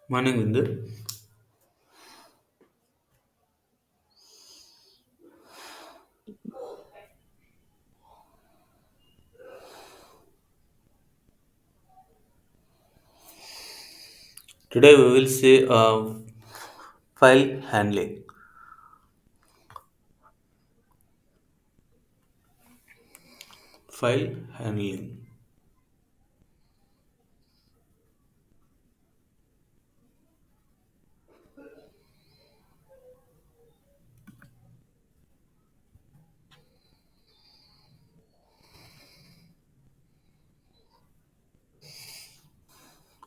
Morning, Vindu. Today we will see file handling. File handling.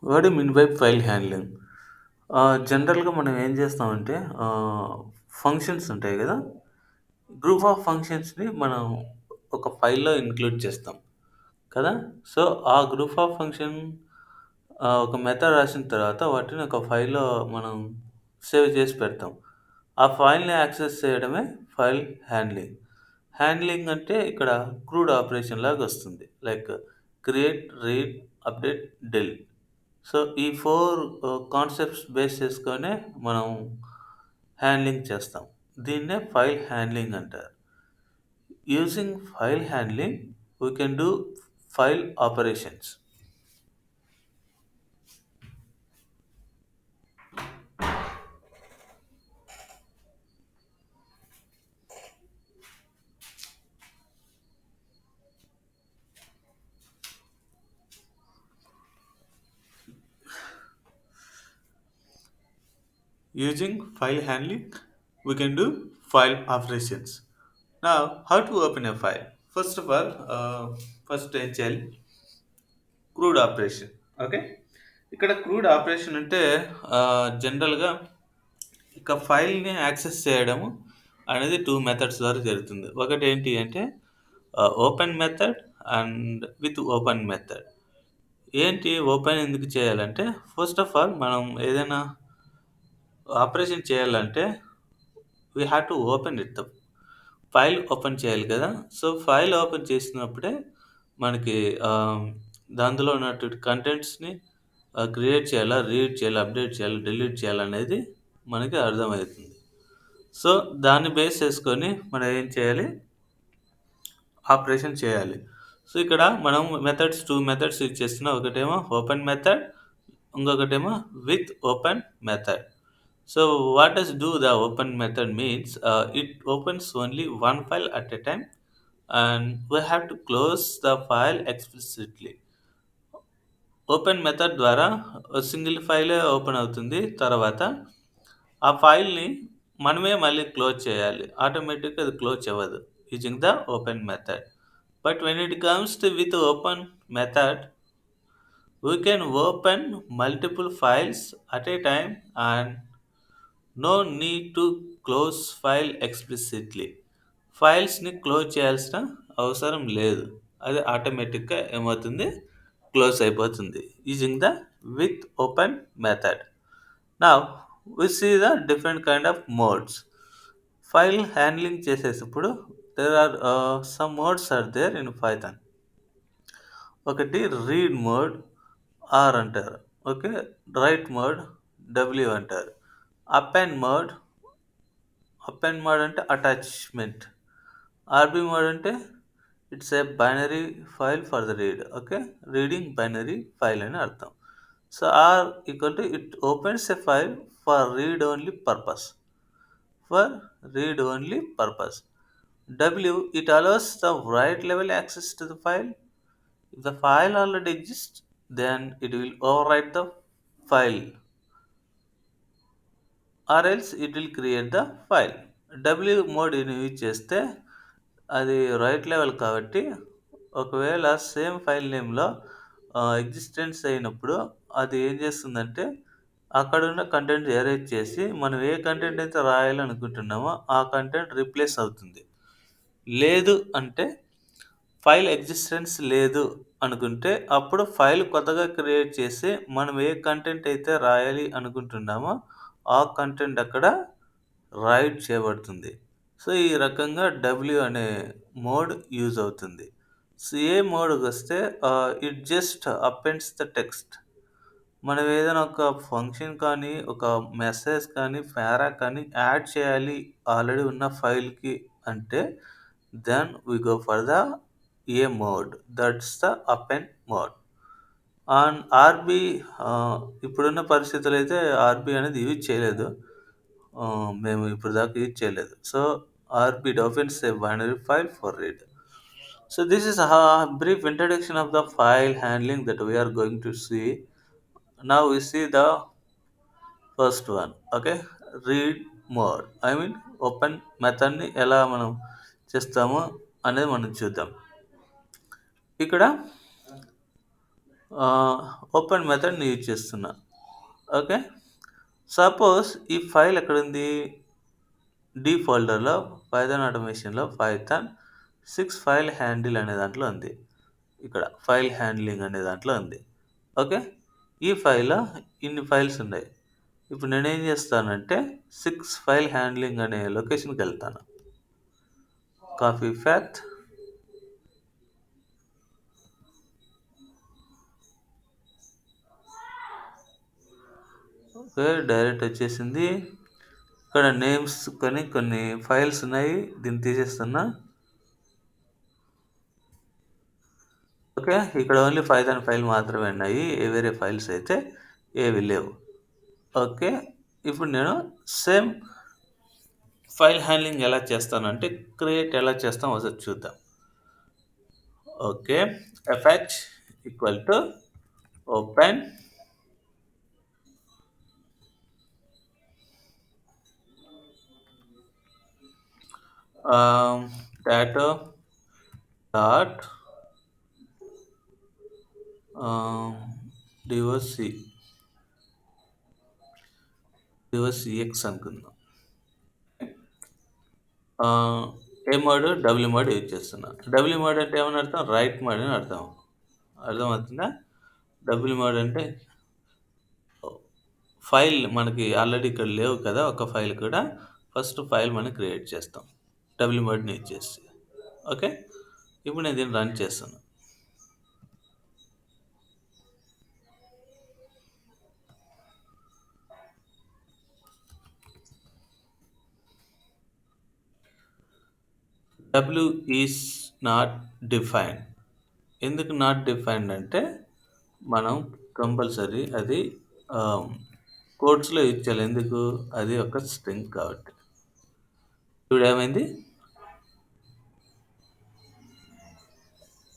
What do you mean by file handling? జనరల్గా మనం ఏం చేస్తామంటే functions ఉంటాయి కదా, గ్రూప్ ఆఫ్ ఫంక్షన్స్ని మనం ఒక ఫైల్లో ఇంక్లూడ్ చేస్తాం కదా. సో ఆ గ్రూప్ ఆఫ్ ఫంక్షన్ ఒక మెథడ్ రాసిన తర్వాత వాటిని ఒక ఫైల్లో మనం సేవ్ చేసి పెడతాం. ఆ ఫైల్ని యాక్సెస్ చేయడమే ఫైల్ హ్యాండ్లింగ్. హ్యాండ్లింగ్ అంటే ఇక్కడ క్రూడ్ ఆపరేషన్ లాగా వస్తుంది, like create, read, update, delete. So ఈ ఫోర్ కాన్సెప్ట్స్ బేస్ చేసుకొనే మనం హ్యాండ్లింగ్ చేస్తాం. దీన్నే ఫైల్ హ్యాండ్లింగ్ అంటారు. Using file handling we can do file operations. Using file handling, we can do file operations. Now, how to open a file? First of all, first ఏం చేయాలి? Crude operation. Okay, ఇక్కడ crude operation అంటే జనరల్గా ఇక ఫైల్ని access చేయడము అనేది two methods ద్వారా జరుగుతుంది. ఒకటి ఏంటి అంటే open method and with open method. ఏంటి ఓపెన్ ఎందుకు చేయాలంటే, ఫస్ట్ ఆఫ్ ఆల్ మనం ఏదైనా ఆపరేషన్ చేయాలంటే we have to open it. The file open చేయాలి కదా. సో ఫైల్ ఓపెన్ చేసినప్పుడే మనకి దాంట్లో ఉన్నటువంటి కంటెంట్స్ని క్రియేట్ చేయాలా, రీడ్ చేయాలా, అప్డేట్ చేయాలా, డిలీట్ చేయాలనేది మనకి అర్థమవుతుంది. సో దాన్ని బేస్ చేసుకొని మనం ఏం చేయాలి, ఆపరేషన్ చేయాలి. సో ఇక్కడ మనం టూ మెథడ్స్ యూజ్ చేస్తున్నాం. ఒకటేమో ఓపెన్ మెథడ్, ఇంకొకటేమో with open method. So what does do the open method means, it opens only one file at a time and we have to close the file explicitly. Open method ద్వారా single ఫైలే open అవుతుంది. తర్వాత ఆ ఫైల్ని మనమే మళ్ళీ close చేయాలి. ఆటోమేటిక్గా అది క్లోజ్ అవ్వదు using the open method. But when it comes to with open method, we can open multiple files at a time and no need to close file explicitly. ఫైల్స్ని క్లోజ్ చేయాల్సిన అవసరం లేదు. అది ఆటోమేటిక్గా ఏమవుతుంది, క్లోజ్ అయిపోతుంది using the with open method. Now we see the different kind of modes. File handling చేసేటప్పుడు there are some modes are there in Python. ఒకటి రీడ్ మోడ్, ఆర్ అంటారు. ఓకే, రైట్ మోడ్, డబ్ల్యూ అంటారు. Append mode, append mode అంటే attachment. RB mode అంటే it's a binary file for the read. Okay, reading binary file అని అర్థం. So R equal to it opens a file for read only purpose. For read only purpose. W, it allows the write level access to the file. If the file already exists, then it will overwrite the file or else it will create the file. W mode use చేస్తే అది right level కాబట్టి ఒకవేళ same file నేమ్లో existence అయినప్పుడు అది ఏం చేస్తుందంటే అక్కడున్న content erase చేసి మనం ఏ కంటెంట్ అయితే రాయాలనుకుంటున్నామో ఆ కంటెంట్ రీప్లేస్ అవుతుంది. లేదు అంటే ఫైల్ ఎగ్జిస్టెన్స్ లేదు అనుకుంటే అప్పుడు ఫైల్ కొత్తగా క్రియేట్ చేసి మనం ఏ కంటెంట్ అయితే రాయాలి అనుకుంటున్నామో ఆ కంటెంట్ అక్కడ రైట్ చేయబడుతుంది. సో ఈ రకంగా డబ్ల్యూ అనే మోడ్ యూజ్ అవుతుంది. సో ఏ మోడ్కి వస్తే ఇట్ జస్ట్ అపెండ్స్ ద టెక్స్ట్. మనం ఏదైనా ఒక ఫంక్షన్ కానీ, ఒక మెసేజ్ కానీ, పారా కానీ యాడ్ చేయాలి ఆల్రెడీ ఉన్న ఫైల్‌కి అంటే, then we go for the A mode. That's the append mode. On RB ఇప్పుడున్న పరిస్థితులైతే ఆర్‌బీ అనేది యూజ్ చేయలేదు. మేము ఇప్పటిదాకా యూజ్ చేయలేదు. So, RB opens a binary file for read. So this is a brief introduction of the file handling that we are going to see. Now we see the first one. Okay, read mode. I mean open method ని ఎలా మనం చేస్తామో అనేది మనం చూద్దాం. ఇక్కడ open మెథడ్ని use చేస్తున్నా. ఓకే, సపోజ్ ఈ ఫైల్ ఎక్కడుంది? డి ఫోల్డర్లో పైథాన్ ఆటోమేషన్లో పైథాన్ 6 ఫైల్ హ్యాండిల్ అనే దాంట్లో ఉంది. ఇక్కడ ఫైల్ హ్యాండ్లింగ్ అనే దాంట్లో ఉంది. ఓకే, ఈ ఫైల్లో ఇన్ని ఫైల్స్ ఉన్నాయి. ఇప్పుడు నేనేం చేస్తానంటే 6 ఫైల్ హ్యాండ్లింగ్ అనే లొకేషన్కి వెళ్తాను. కాపీ ఫ్యాత్, ఓకే, డైరెక్ట్ వచ్చేసింది. ఇక్కడ నేమ్స్ కానీ కొన్ని ఫైల్స్ ఉన్నాయి, దీన్ని తీసేస్తున్నా. ఓకే, ఇక్కడ ఓన్లీ పైథాన్ ఫైల్ మాత్రమే ఉన్నాయి, వేరే ఫైల్స్ అయితే ఏవి లేవు. ఓకే, ఇప్పుడు నేను సేమ్ ఫైల్ హ్యాండ్లింగ్ ఎలా చేస్తానంటే క్రియేట్ ఎలా చేస్తాం ఒకసారి చూద్దాం. Okay, fh equal to open data dot divorce cx అనుకుందాం. ఏ మోడ్? డబ్ల్యూ మోడ్ యూజ్ చేస్తున్నా. డబ్ల్యూ మోడ్ అంటే ఏమని అర్థం? రైట్ మోడ్ అని అర్థం. అర్థమవుతుందా? డబ్ల్యూ మోడ్ అంటే ఫైల్ మనకి ఆల్రెడీ ఇక్కడ లేవు కదా, ఒక ఫైల్ కూడా. ఫస్ట్ ఫైల్ మనం క్రియేట్ చేస్తాం డబ్ల్యూ మోడ్ని యూజ్ చేసి. ఓకే, ఇప్పుడు నేను దీన్ని రన్ చేస్తాను. W is not defined. ఎందుకు నాట్ డిఫైన్డ్ అంటే మనం కంపల్సరీ అది కోడ్స్లో యూజ్ చేయాలి. ఎందుకు? అది ఒక స్ట్రింగ్ కాబట్టి. ఇప్పుడు ఏమైంది?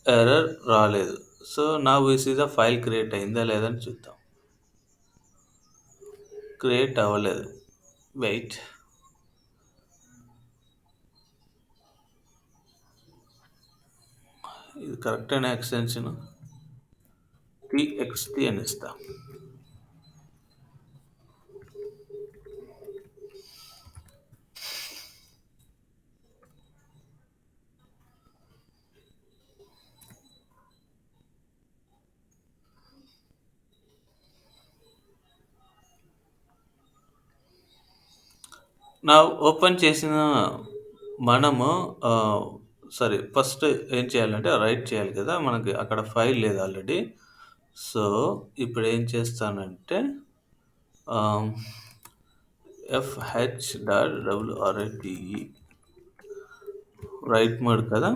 ఎర్రర్ రాలేదు. సో నా వీసీ ద ఫైల్ క్రియేట్ అయిందా లేదని చూద్దాం. క్రియేట్ అవ్వలేదు. వెయిట్. ఇది కరెక్ట్ అయిన ఎక్స్టెన్షన్ టీఎక్స్టీ అని ఇస్తా. నా ఓపెన్ చేసిన మనము సరే ఫస్ట్ ఏం చేయాలంటే రైట్ చేయాలి కదా, మనకి అక్కడ ఫైల్ లేదు ఆల్రెడీ. సో ఇప్పుడు ఏం చేస్తానంటే fh.write రైట్ మోడ్ కదా,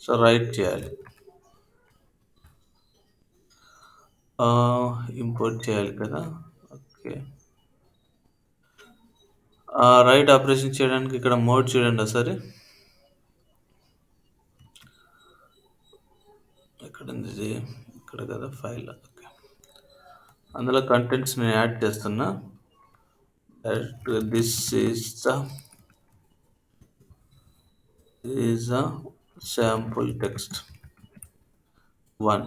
సో రైట్ చేయాలి. ఇంపోర్ట్ చేయాలి కదా. ఓకే, రైట్ ఆపరేషన్ చేయడానికి ఇక్కడ మోడ్ చూడండి ఒకసారి. ఎక్కడ ఉంది ఇది? ఇక్కడ కదా ఫైల్. ఓకే, అందులో కంటెంట్స్ నేను యాడ్ చేస్తున్నా. This is a sample text 1.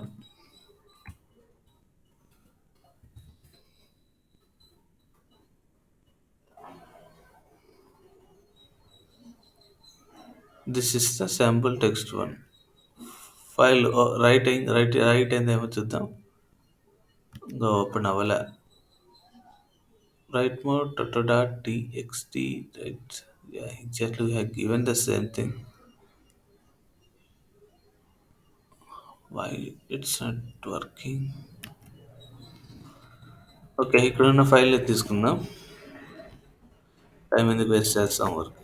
This is the sample text 1 file. Write అయిందేమో చూద్దాం. ఇంకా ఓపెన్ అవ్వలే. Write mode .txt. Right. Yeah, exactly. We have given the same thing. Why it's not working? Okay. ఇక్కడున్న ఫైల్‌ని తీసుకుందాం. Time ఎందుకు waste చేస్తాం ఊరికే.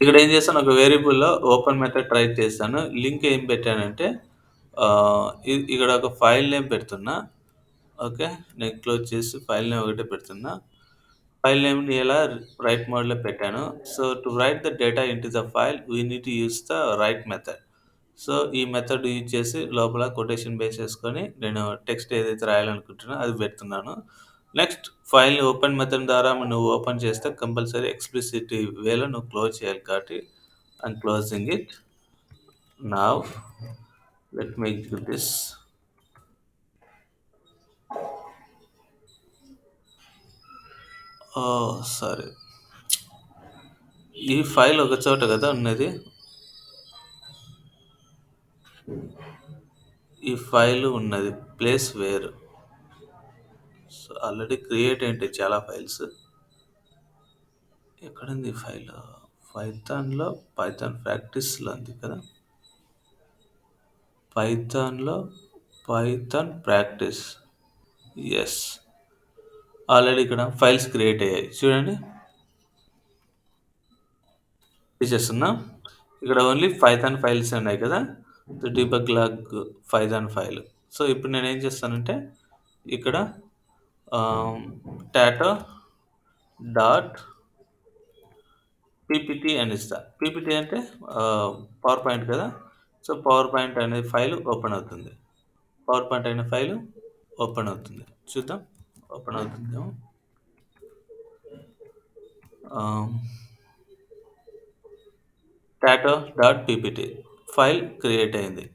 ఇక్కడ ఏం చేశాను, ఒక వేరియబుల్‌లో ఓపెన్ మెథడ్ ట్రై చేశాను. లింక్ ఏం పెట్టానంటే ఇక్కడ ఒక ఫైల్ నేమ్ పెడుతున్నా. ఓకే. నేను క్లోజ్ చేసి ఫైల్ నేమ్ ఒకటే పెడుతున్నా. ఫైల్ నేమ్‌ని ఎలా రైట్ మోడ్‌లో పెట్టాను. So, to write the data into the file we need to use the write method. So, ఈ మెథడ్ యూజ్ చేసి లోపల కొటేషన్ బేసేసుకొని నేను టెక్స్ట్ ఏదైతే రాయాలనుకుంటున్నానో అది పెడుతున్నాను. నెక్స్ట్ ఫైల్‌ని ఓపెన్ మెథడ్ ద్వారా నువ్వు ఓపెన్ చేస్తే కంపల్సరీ ఎక్స్‌ప్లిసిట్ వేలో నువ్వు క్లోజ్ చేయాలి కాబట్టి I'm closing it. Now let me execute this. Oh! Sorry. ఈ ఫైల్ ఒక చోట కదా ఉన్నది. ఈ ఫైల్ ఉన్నది ప్లేస్ వేరు. సో, ఆల్రెడీ క్రియేట్ అయ్యుంటాయి చాలా ఫైల్స్. ఎక్కడుంది ఈ ఫైల్? పైథాన్‌లో పైథాన్ ప్రాక్టీస్‌లో ఉంది కదా! పైథాన్‌లో పైథాన్ ప్రాక్టీస్. యెస్. ఆల్రెడీ ఇక్కడ ఫైల్స్ క్రియేట్ అయ్యాయి. చూడండి. తీసేస్తున్నా. ఇక్కడ ఓన్లీ పైథాన్ ఫైల్స్ ఉన్నాయి కదా! So, debug log Python file. So, ఇప్పుడు నేనేం చేస్తానంటే ఇక్కడ ఆహ్, టాటో డాట్ పీపీటీ అని ఇస్తా. పీపీటీ అంటే పవర్ పాయింట్ కదా! సో, పవర్ పాయింట్ అనే ఫైల్ ఓపెన్ అవుతుంది. పవర్ పాయింట్ అనే ఫైల్ ఓపెన్ అవుతుంది. చూద్దాం. ఓపెన్ అవుతుందేమో. ఆహ్, tattoo dot PPT file create అయింది.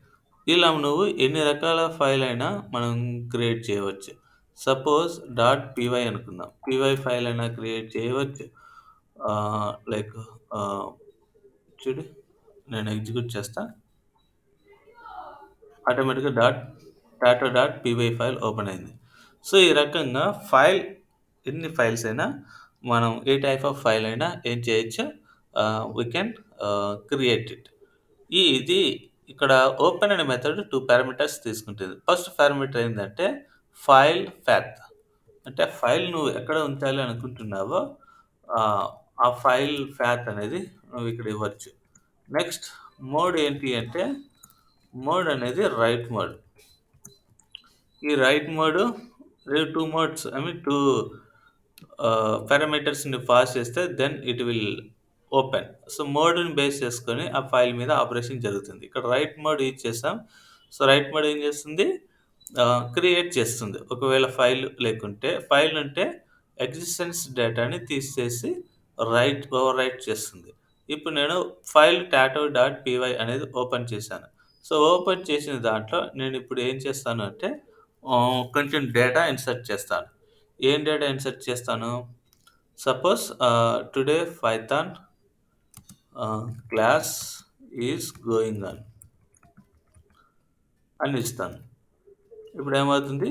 ఇలా నువ్వు ఎన్ని రకాల ఫైల్ అయినా మనం క్రియేట్ చేయవచ్చు. సపోజ్ డాట్ పీవై అనుకుందాం. పీవై ఫైల్ అయినా క్రియేట్ చేయవచ్చు. లైక్ ఆహ్, చూడు, నేను ఎగ్జిక్యూట్ చేస్తా. ఆటోమేటిక్‌గా tattoo dot py file open అయింది. సో, ఈ రకంగా ఎన్ని ఫైల్స్ అయినా మనం ఏ టైప్ ఆఫ్ ఫైల్ అయినా ఏం చేయొచ్చు, వి కెన్ క్రియేట్ ఇట్. ఇది ఇక్కడ ఓపెన్ అనే మెథడ్ 2 పారామీటర్స్ తీసుకుంటుంది. ఫస్ట్ పారామీటర్ ఏందంటే ఫైల్ పాత్. అంటే ఫైల్ నువ్వు ఎక్కడ ఉంచాలి అనుకుంటున్నావో ఆహ్, ఆ ఫైల్ పాత్ అనేది నువ్వు ఇక్కడ ఇవ్వచ్చు. నెక్స్ట్ మోడ్ ఏంటి అంటే మోడ్ అనేది రైట్ మోడ్. ఈ write mode 2 modes I mean 2 పారామీటర్స్‌ని పాస్ చేస్తే then it will open. So, మోడ్‌ని బేస్ చేసుకొని ఆ ఫైల్ మీద ఆపరేషన్ జరుగుతుంది. ఇక్కడ రైట్ మోడ్ యూజ్ చేసాం. సో, రైట్ మోడ్ ఏం చేస్తుంది? క్రియేట్ చేస్తుంది. ఒకవేళ ఫైల్ ఉంటే ఎగ్జిస్టెన్స్ డేటాని తీసేసి ఓవర్ రైట్ చేస్తుంది. ఇప్పుడు నేను ఫైల్ టాటో డాట్ పీవై అనేది ఓపెన్ చేశాను. సో, ఓపెన్ చేసిన దాంట్లో నేనిప్పుడు ఏం చేస్తాను అంటే కొంచెం డేటా ఇన్సర్ట్ చేస్తాను. ఏం డేటా ఇన్సర్ట్ చేస్తాను? Suppose today Python class is going on అని ఇస్తాను. ఇప్పుడేమవుతుంది?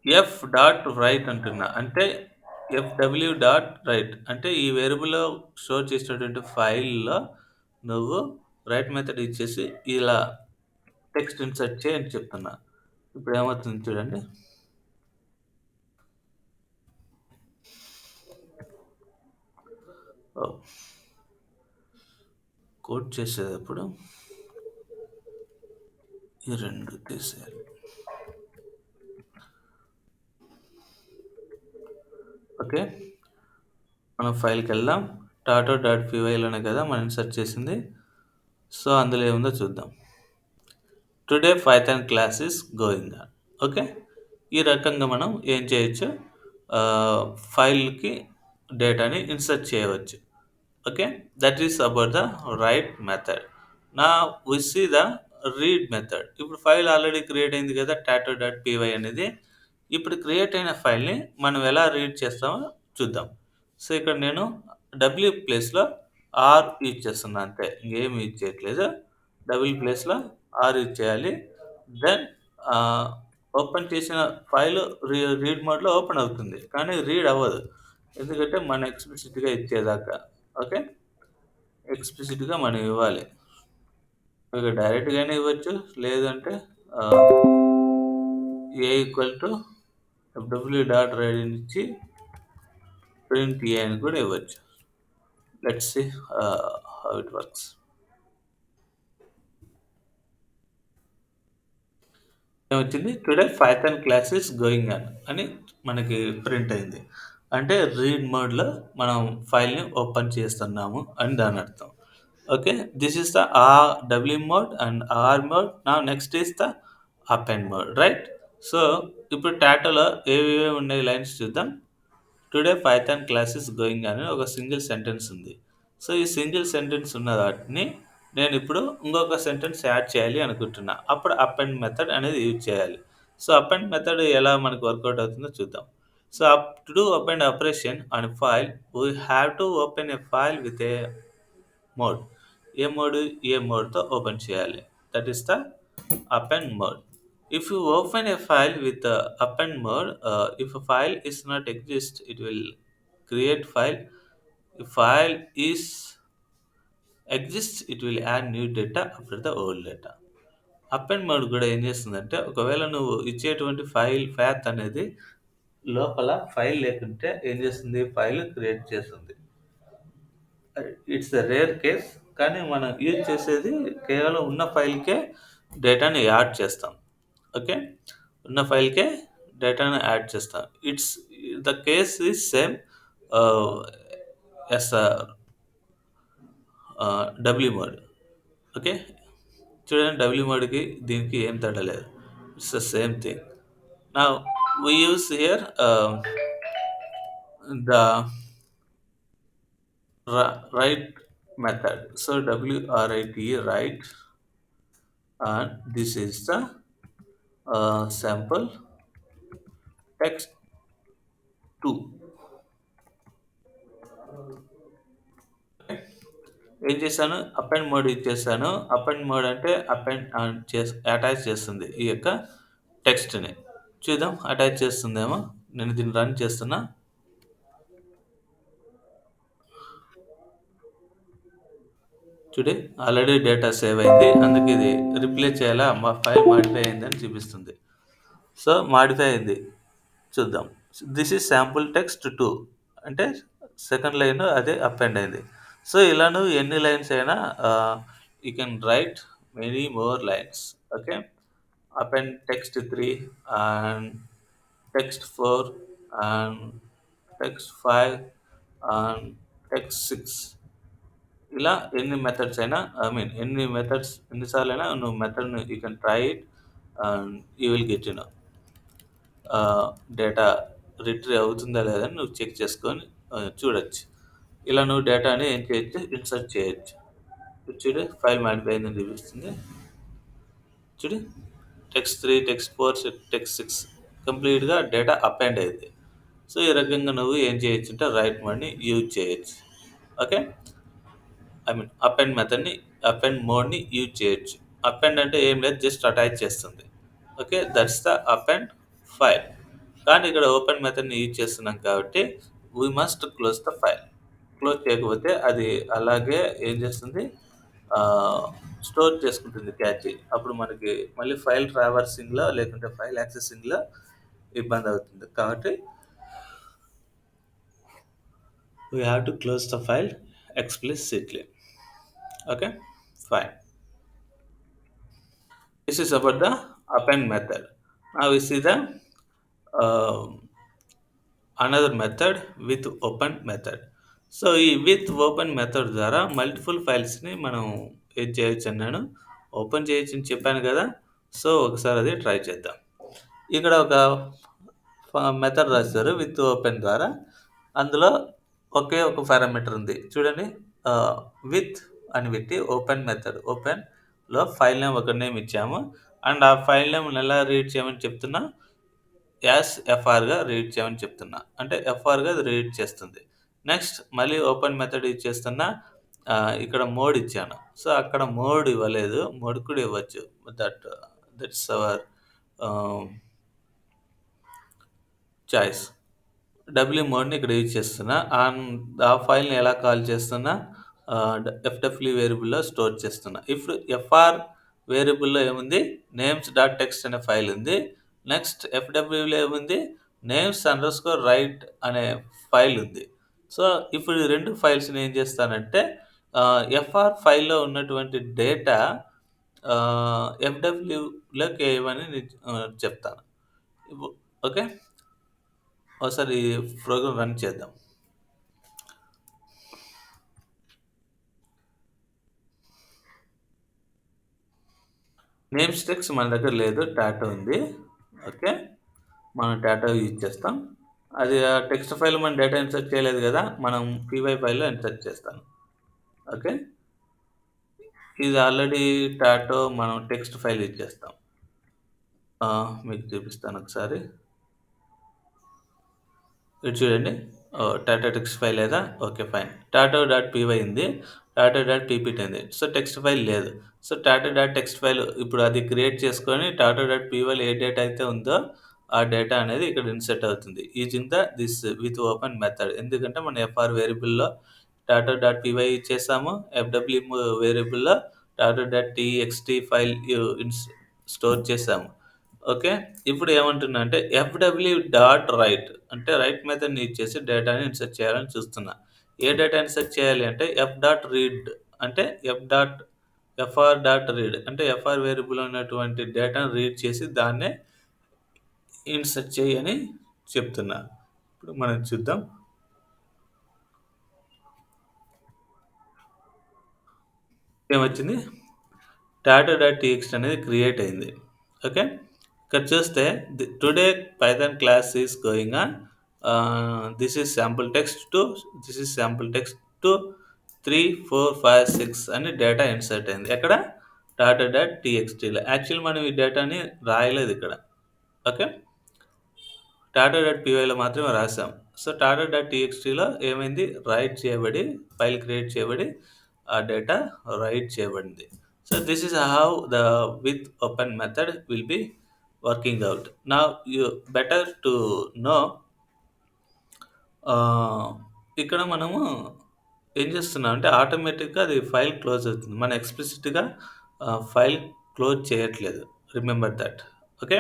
ఎఫ్ డాట్ రైట్ అంటున్నా. అంటే ఎఫ్‌డబ్ల్యూ డాట్ రైట్ అంటే ఈ వేరియబుల్‌లో స్టోర్ చేసినటువంటి ఫైల్‌లో నువ్వు రైట్ మెథడ్ ఇచ్చేసి ఇలా టెక్స్ట్ ఇన్సర్ట్ చెయి అని చెప్తున్నా. ఇప్పుడేమవుతుంది చూడండి. ఓహ్! కోడ్ చేసేటప్పుడు ఈ 2 తీసేయాలి. ఓకే. మనం ఫైల్‌కెళ్దాం. టాటో డాట్ పీవైలోనే కదా మనం ఇన్సర్ట్ చేసింది. సో, అందులో ఏముందో చూద్దాం. Today Python class is going on. Okay. ఈ రకంగా మనం ఏం చేయొచ్చు, ఫైల్‌కి డేటాని ఇన్సర్ట్ చేయవచ్చు. Okay. That is about the write method. Now we see the read method. ఇప్పుడు ఫైల్ ఆల్రెడీ క్రియేట్ అయింది కదా టాటో డాట్ పీవై అనేది. ఇప్పుడు క్రియేట్ అయిన ఫైల్‌ని మనం ఎలా రీడ్ చేస్తామో చూద్దాం. సో, ఇక్కడ నేను డబ్ల్యూ ప్లేస్‌లో ఆర్ యూజ్ చేస్తున్నా అంతే. ఇంకేం యూజ్ చేయట్లేదు. డబ్ల్యూ ప్లేస్‌లో ఆర్ యూజ్ చేయాలి. దెన్ ఆహ్, ఓపెన్ చేసిన ఫైల్ రీడ్ మోడ్‌లో ఓపెన్ అవుతుంది. కానీ రీడ్ అవ్వదు. ఎందుకంటే మనం ఎక్స్‌ప్లిసిట్‌గా ఇచ్చేదాకా. ఓకే. ఎక్స్‌ప్లిసిట్‌గా మనం ఇవ్వాలి. ఇక డైరెక్ట్‌గానే ఇవ్వచ్చు. లేదంటే A equal to W dot write ఇచ్చి ప్రింట్ ఏ అని కూడా ఇవ్వచ్చు. Let's see how it works. ఏమొచ్చింది? Today Python class is going on అని మనకి ప్రింట్ అయింది. అంటే రీడ్ మోడ్‌లో మనం ఫైల్‌ని ఓపెన్ చేస్తున్నాము అని దాని అర్థం. Okay. This is the W mode and R mode. Now next is the append mode right? So, ఇప్పుడు టాటోలో ఏవేవి ఉన్నాయి లైన్స్ చూద్దాం. Today Python class is going అని ఒక సింగిల్ సెంటెన్స్ ఉంది. సో, ఈ సింగిల్ సెంటెన్స్ ఉన్న వాటిని నేను ఇప్పుడు ఇంకొక సెంటెన్స్ యాడ్ చేయాలి అనుకుంటున్నా. అప్పుడు అపెండ్ మెథడ్ అనేది యూజ్ చేయాలి. సో, అపెండ్ మెథడ్ ఎలా మనకు వర్కౌట్ అవుతుందో చూద్దాం. So, to do append operation on file, we have to open a file with A mode. A mode? A మోడ్‌తో ఓపెన్ చేయాలి. That is the append mode. If you open a file with the append mode, if a file is not exist, it will create file. If file is exists, it will add new data after the old data. Append mode కూడా ఏం చేస్తుందంటే ఒకవేళ నువ్వు ఇచ్చేటువంటి file path అనేది లోపల file లేకుంటే ఏం చేస్తుంది? ఫైల్ క్రియేట్ చేస్తుంది. It's a rare case. కానీ మనం యూజ్ చేసేది కేవలం ఉన్న ఫైల్‌కే డేటాని యాడ్ చేస్తాం. ఓకే. ఉన్న ఫైల్‌కే డేటాను యాడ్ చేస్తాం. It's the case is same ah, as W mode. Okay. చూడండి డబ్ల్యూ మోడ్‌కి దీనికి ఏం తేడా లేదు. It's the same thing. Now we use here the write method. So WRIT write, and this is the sample text 2. ఏం చేశాను? Append mode ఇచ్చేసాను. Append mode అంటే అటాచ్ చేస్తుంది ఈ యొక్క టెక్స్ట్‌ని. చూద్దాం అటాచ్ చేస్తుందేమో. నేను దీన్ని రన్ చేస్తున్నా. చూడు ఆల్రెడీ డేటా సేవ్ అయింది. అందుకే ఇది రిప్లే చేయాలా మా ఫైల్ మాడిఫై అయిందని చూపిస్తుంది. సో, మాడిఫై అయింది. చూద్దాం. దిస్ ఈజ్ శాంపుల్ టెక్స్ట్ 2 అంటే సెకండ్ లైన్ అదే అపెండ్ అయింది. సో, ఇలా నువ్వు ఎన్ని లైన్స్ అయినా you can write many more lines. Okay. Append text 3 and text 4 and text 5 and text 6 ఇలా ఎన్ని మెథడ్స్ అయినా ఎన్ని మెథడ్స్ ఎన్ని సార్లైనా నువ్వు మెథడ్‌ని you can try it and you will get you know. Data retrieve అవుతుందా లేదా అని నువ్వు చెక్ చేసుకొని చూడొచ్చు. ఇలా నువ్వు డేటాని ఏం చేయొచ్చు? ఇన్సర్ట్ చేయొచ్చు. ఇది చూడు ఫైల్ మాడిఫై అయిందని చూపిస్తుంది. చూడు టెక్స్ట్ 3, టెక్స్ట్ 4, టెక్స్ట్ 6 కంప్లీట్‌గా డేటా అపెండ్ అయింది. సో, ఈ రకంగా నువ్వు ఏం చేయొచ్చంటే రైట్ మోడ్‌ని యూజ్ చేయొచ్చు. ఓకే. అపెండ్ మోడ్‌ని యూజ్ చేయొచ్చు. అపెండ్ అంటే ఏం లేదు జస్ట్ అటాచ్ చేస్తుంది. Okay. That's the append file. కానీ ఇక్కడ ఓపెన్ మెథడ్‌ని యూజ్ చేస్తున్నాం కాబట్టి we must close the file. Close చేయకపోతే అది అలాగే ఏం చేస్తుంది? ఆహ్, స్టోర్ చేసుకుంటుంది క్యాచ్. అప్పుడు మనకి మళ్ళీ ఫైల్ ట్రావర్సింగ్‌లో లేకుంటే ఫైల్ యాక్సెసింగ్‌లో ఇబ్బందవుతుంది. కాబట్టి we have to close the file explicitly. Okay. Fine. This is about the append method. Now we see the uh, another method with open method. So ఈ విత్ ఓపెన్ మెథడ్ ద్వారా multiple ఫైల్స్ని మనం ఏం చేయొచ్చు అన్నాను open చేయొచ్చు అని చెప్పాను కదా. సో ఒకసారి అది ట్రై చేద్దాం. ఇక్కడ ఒక మెథడ్ రాశారు విత్ ఓపెన్ ద్వారా. అందులో ఒకే ఒక పారామీటర్ ఉంది చూడండి. విత్ అని పెట్టి ఓపెన్ మెథడ్ ఓపెన్లో ఫైల్ నేమ్ ఒక నేమ్ ఇచ్చాము. అండ్ ఆ ఫైల్ నేమ్ని ఎలా రీడ్ చేయమని చెప్తున్నా? ఎఫ్ఆర్గా రీడ్ చేయమని చెప్తున్నా. అంటే ఎఫ్ఆర్గా అది రీడ్ చేస్తుంది. నెక్స్ట్ మళ్ళీ ఓపెన్ మెథడ్ యూజ్ చేస్తున్నా. ఇక్కడ మోడ్ ఇచ్చాను. సో అక్కడ మోడ్ ఇవ్వలేదు. మోడ్ కూడా ఇవ్వచ్చు. That's our choice. డబ్ల్యూ మోడ్‌ని ఇక్కడ యూజ్ చేస్తున్నా. అండ్ ఆ ఫైల్‌ని ఎలా కాల్ చేస్తున్నా? ఎఫ్డబ్ల్యూ వేరియబుల్లో స్టోర్ చేస్తున్నా. ఇప్పుడు ఎఫ్ఆర్ వేరియబుల్లో ఏముంది, నేమ్స్ డాట్ టెక్స్ట్ అనే ఫైల్ ఉంది. నెక్స్ట్ ఎఫ్డబ్ల్యూలో ఏముంది, నేమ్స్ అండర్ స్కోర్ రైట్ అనే ఫైల్ ఉంది. సో ఇప్పుడు ఈ రెండు ఫైల్స్ని ఏం చేస్తానంటే ఎఫ్ఆర్ ఫైల్లో ఉన్నటువంటి డేటా ఎఫ్డబ్ల్యూలోకి వేయమని చెప్తాను. ఓకే, ఒకసారి ప్రోగ్రామ్ రన్ చేద్దాం. నేమ్ స్టెక్స్ మన దగ్గర లేదు, టాటో ఉంది. ఓకే, మనం టాటో యూజ్ చేస్తాం. అది టెక్స్ట్ ఫైల్ మనం డేటా ఇన్సర్ట్ చేయలేదు కదా, మనం పీవై ఫైల్లో ఇన్సర్ట్ చేస్తాను. ఓకే, ఇది ఆల్రెడీ టాటో మనం టెక్స్ట్ ఫైల్ యూజ్ చేస్తాం. మీకు చూపిస్తాను ఒకసారి. ఇది చూడండి, టాటా టెక్స్ట్ ఫైల్ లేదా, okay fine. Tattoo dot py ఉంది, టాటో డాట్ పీపీటీ ఉంది. సో టెక్స్ట్ ఫైల్ లేదు. So tattoo dot text file ఇప్పుడు అది క్రియేట్ చేసుకొని టాటో డాట్ పీవైలో ఏ డేటా అయితే ఉందో ఆ డేటా అనేది ఇక్కడ ఇన్సర్ట్ అవుతుంది using this with open method. ఎందుకంటే మన ఎఫ్ఆర్ వేరియబుల్లో టాటో డాట్ పీవై చేసాము, ఎఫ్డబ్ల్యూ వేరియబుల్లో టాటో డాట్ టీఎక్స్టీ ఫైల్ స్టోర్ చేసాము. ఓకే, ఇప్పుడు ఏమంటున్నా అంటే ఎఫ్డబ్ల్యూ డాట్ రైట్ అంటే రైట్ మెథడ్ని యూజ్ చేసి డేటాని ఇన్సర్ట్ చేయాలని చూస్తున్నా. ఏ డేటా ఇన్సర్ట్ చేయాలి అంటే ఎఫ్ డాట్ రీడ్ అంటే ఎఫ్ఆర్ డాట్ రీడ్ అంటే ఎఫ్ఆర్ వేరియబుల్ ఉన్నటువంటి డేటాను రీడ్ చేసి దాన్నే ఇన్సర్ట్ చేయని చెప్తున్నా. ఇప్పుడు మనం చూద్దాం. ఏమొచ్చింది, టాటా డాట్ టీఎక్స్టీ అనేది క్రియేట్ అయింది. ఓకే, ఇక్కడ చూస్తే today Python class is going on, this is sample text to, this is sample text to 3, 4, 5, 6 అని డేటా ఇన్సర్ట్ అయింది. ఎక్కడ, టాటా డాట్ టీఎక్స్టీలో. యాక్చువల్ మనం ఈ డేటాని రాయలేదు ఇక్కడ. ఓకే, టాటా డాట్ పీవైలో మాత్రమే రాసాం. సో టాటా డాట్ టీఎక్స్టీలో ఏమైంది, రైట్ చేయబడి, ఫైల్ క్రియేట్ చేయబడి ఆ డేటా రైట్ చేయబడింది. So this is how the with open method will be working out. Now you better to know, ఇక్కడ మనము ఏం చేస్తున్నాం అంటే ఆటోమేటిక్గా అది ఫైల్ క్లోజ్ అవుతుంది, మనం ఎక్స్ప్లిసిట్గా ఫైల్ క్లోజ్ చేయట్లేదు. Remember that. Okay,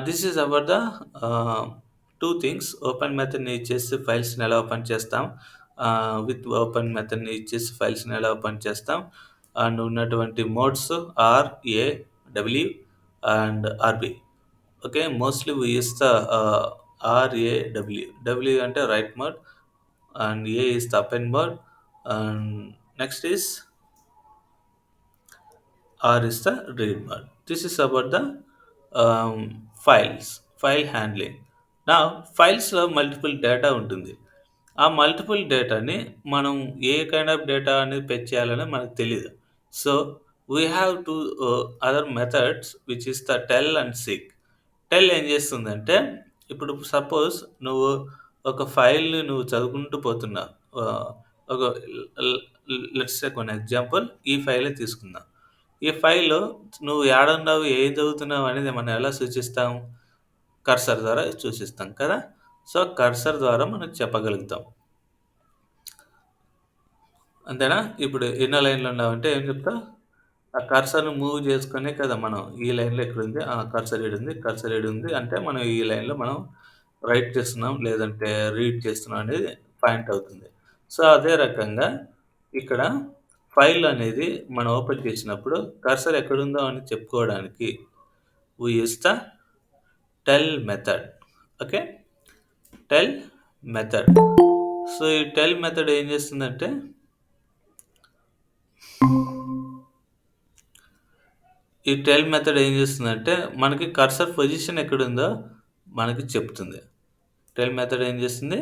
this is about the two things. Open మెథడ్ని యూజ్ చేసి ఫైల్స్ని ఎలా ఓపెన్ చేస్తాం, విత్ ఓపెన్ మెథడ్ని యూజ్ చేసి ఫైల్స్ని ఎలా ఓపెన్ చేస్తాం, అండ్ ఉన్నటువంటి modes R, A, W and RB. Okay, mostly we use the R, A, W. W అంటే write mode and A is the append mode and next is R is the read mode. This is about the file handling. Now ఫైల్స్లో multiple data ఉంటుంది. ఆ multiple డేటాని మనం ఏ kind of data అనేది fetch చేయాలని మనకు తెలియదు. So we have to other methods which is the tell and seek. Tell ఏం చేస్తుందంటే, ఇప్పుడు సపోజ్ నువ్వు ఒక ఫైల్ని నువ్వు చదువుకుంటూ పోతున్నావు. ఒక లెట్స్ టేక్ వన్ ఎగ్జాంపుల్, ఈ ఫైలే తీసుకుందాం. ఈ ఫైల్లో నువ్వు ఏడున్నావు, ఏం చదువుతున్నావు అనేది మనం ఎలా సూచిస్తాం, కర్సర్ ద్వారా సూచిస్తాం కదా. సో కర్సర్ ద్వారా మనం చెప్పగలుగుతాం, అంతేనా. ఇప్పుడు ఎన్నో లైన్లు ఉన్నావంటే ఏం చెప్తావు, ఆ కర్సర్‌ని మూవ్ చేసుకునే కదా మనం ఈ లైన్‌లో ఎక్కడుంది, కర్సర్ ఈడుంది, కర్సర్ ఈడుంది అంటే మనం ఈ లైన్‌లో మనం రైట్ చేస్తున్నాం లేదంటే రీడ్ చేస్తున్నాం అనేది పాయింట్ అవుతుంది. సో అదే రకంగా ఇక్కడ ఫైల్ అనేది మనం ఓపెన్ చేసినప్పుడు కర్సర్ ఎక్కడుందో అని చెప్పుకోవడానికి we use the tell method. Okay, tell method. So ఈ టెల్ మెథడ్ ఏం చేస్తుందంటే, ఈ టెల్ మెథడ్ ఏం చేస్తుందంటే మనకి కర్సర్ పొజిషన్ ఎక్కడుందో మనకి చెప్తుంది. టెల్ మెథడ్ ఏం చేస్తుంది,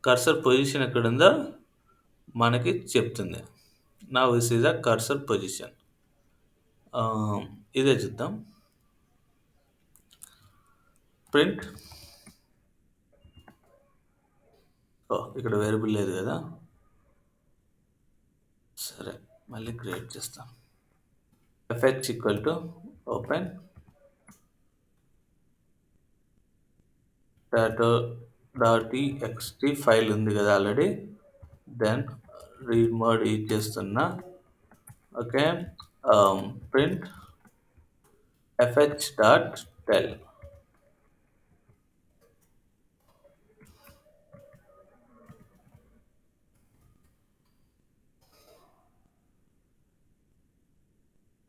కర్సర్ పొజిషన్ ఎక్కడుందో మనకి చెప్తుంది. Now this is the cursor position. ఇదే చూద్దాం. ప్రింట్, ఇక్కడ వేరియబుల్ లేదు కదా, సరే మళ్ళీ క్రియేట్ చేస్తాం. fh ఈక్వల్ టు ఓపెన్ టాటో డాట్ టీఎక్స్టీ ఫైల్ ఉంది కదా already, then read mode use చేస్తున్నా. Okay. Print fh dot tell.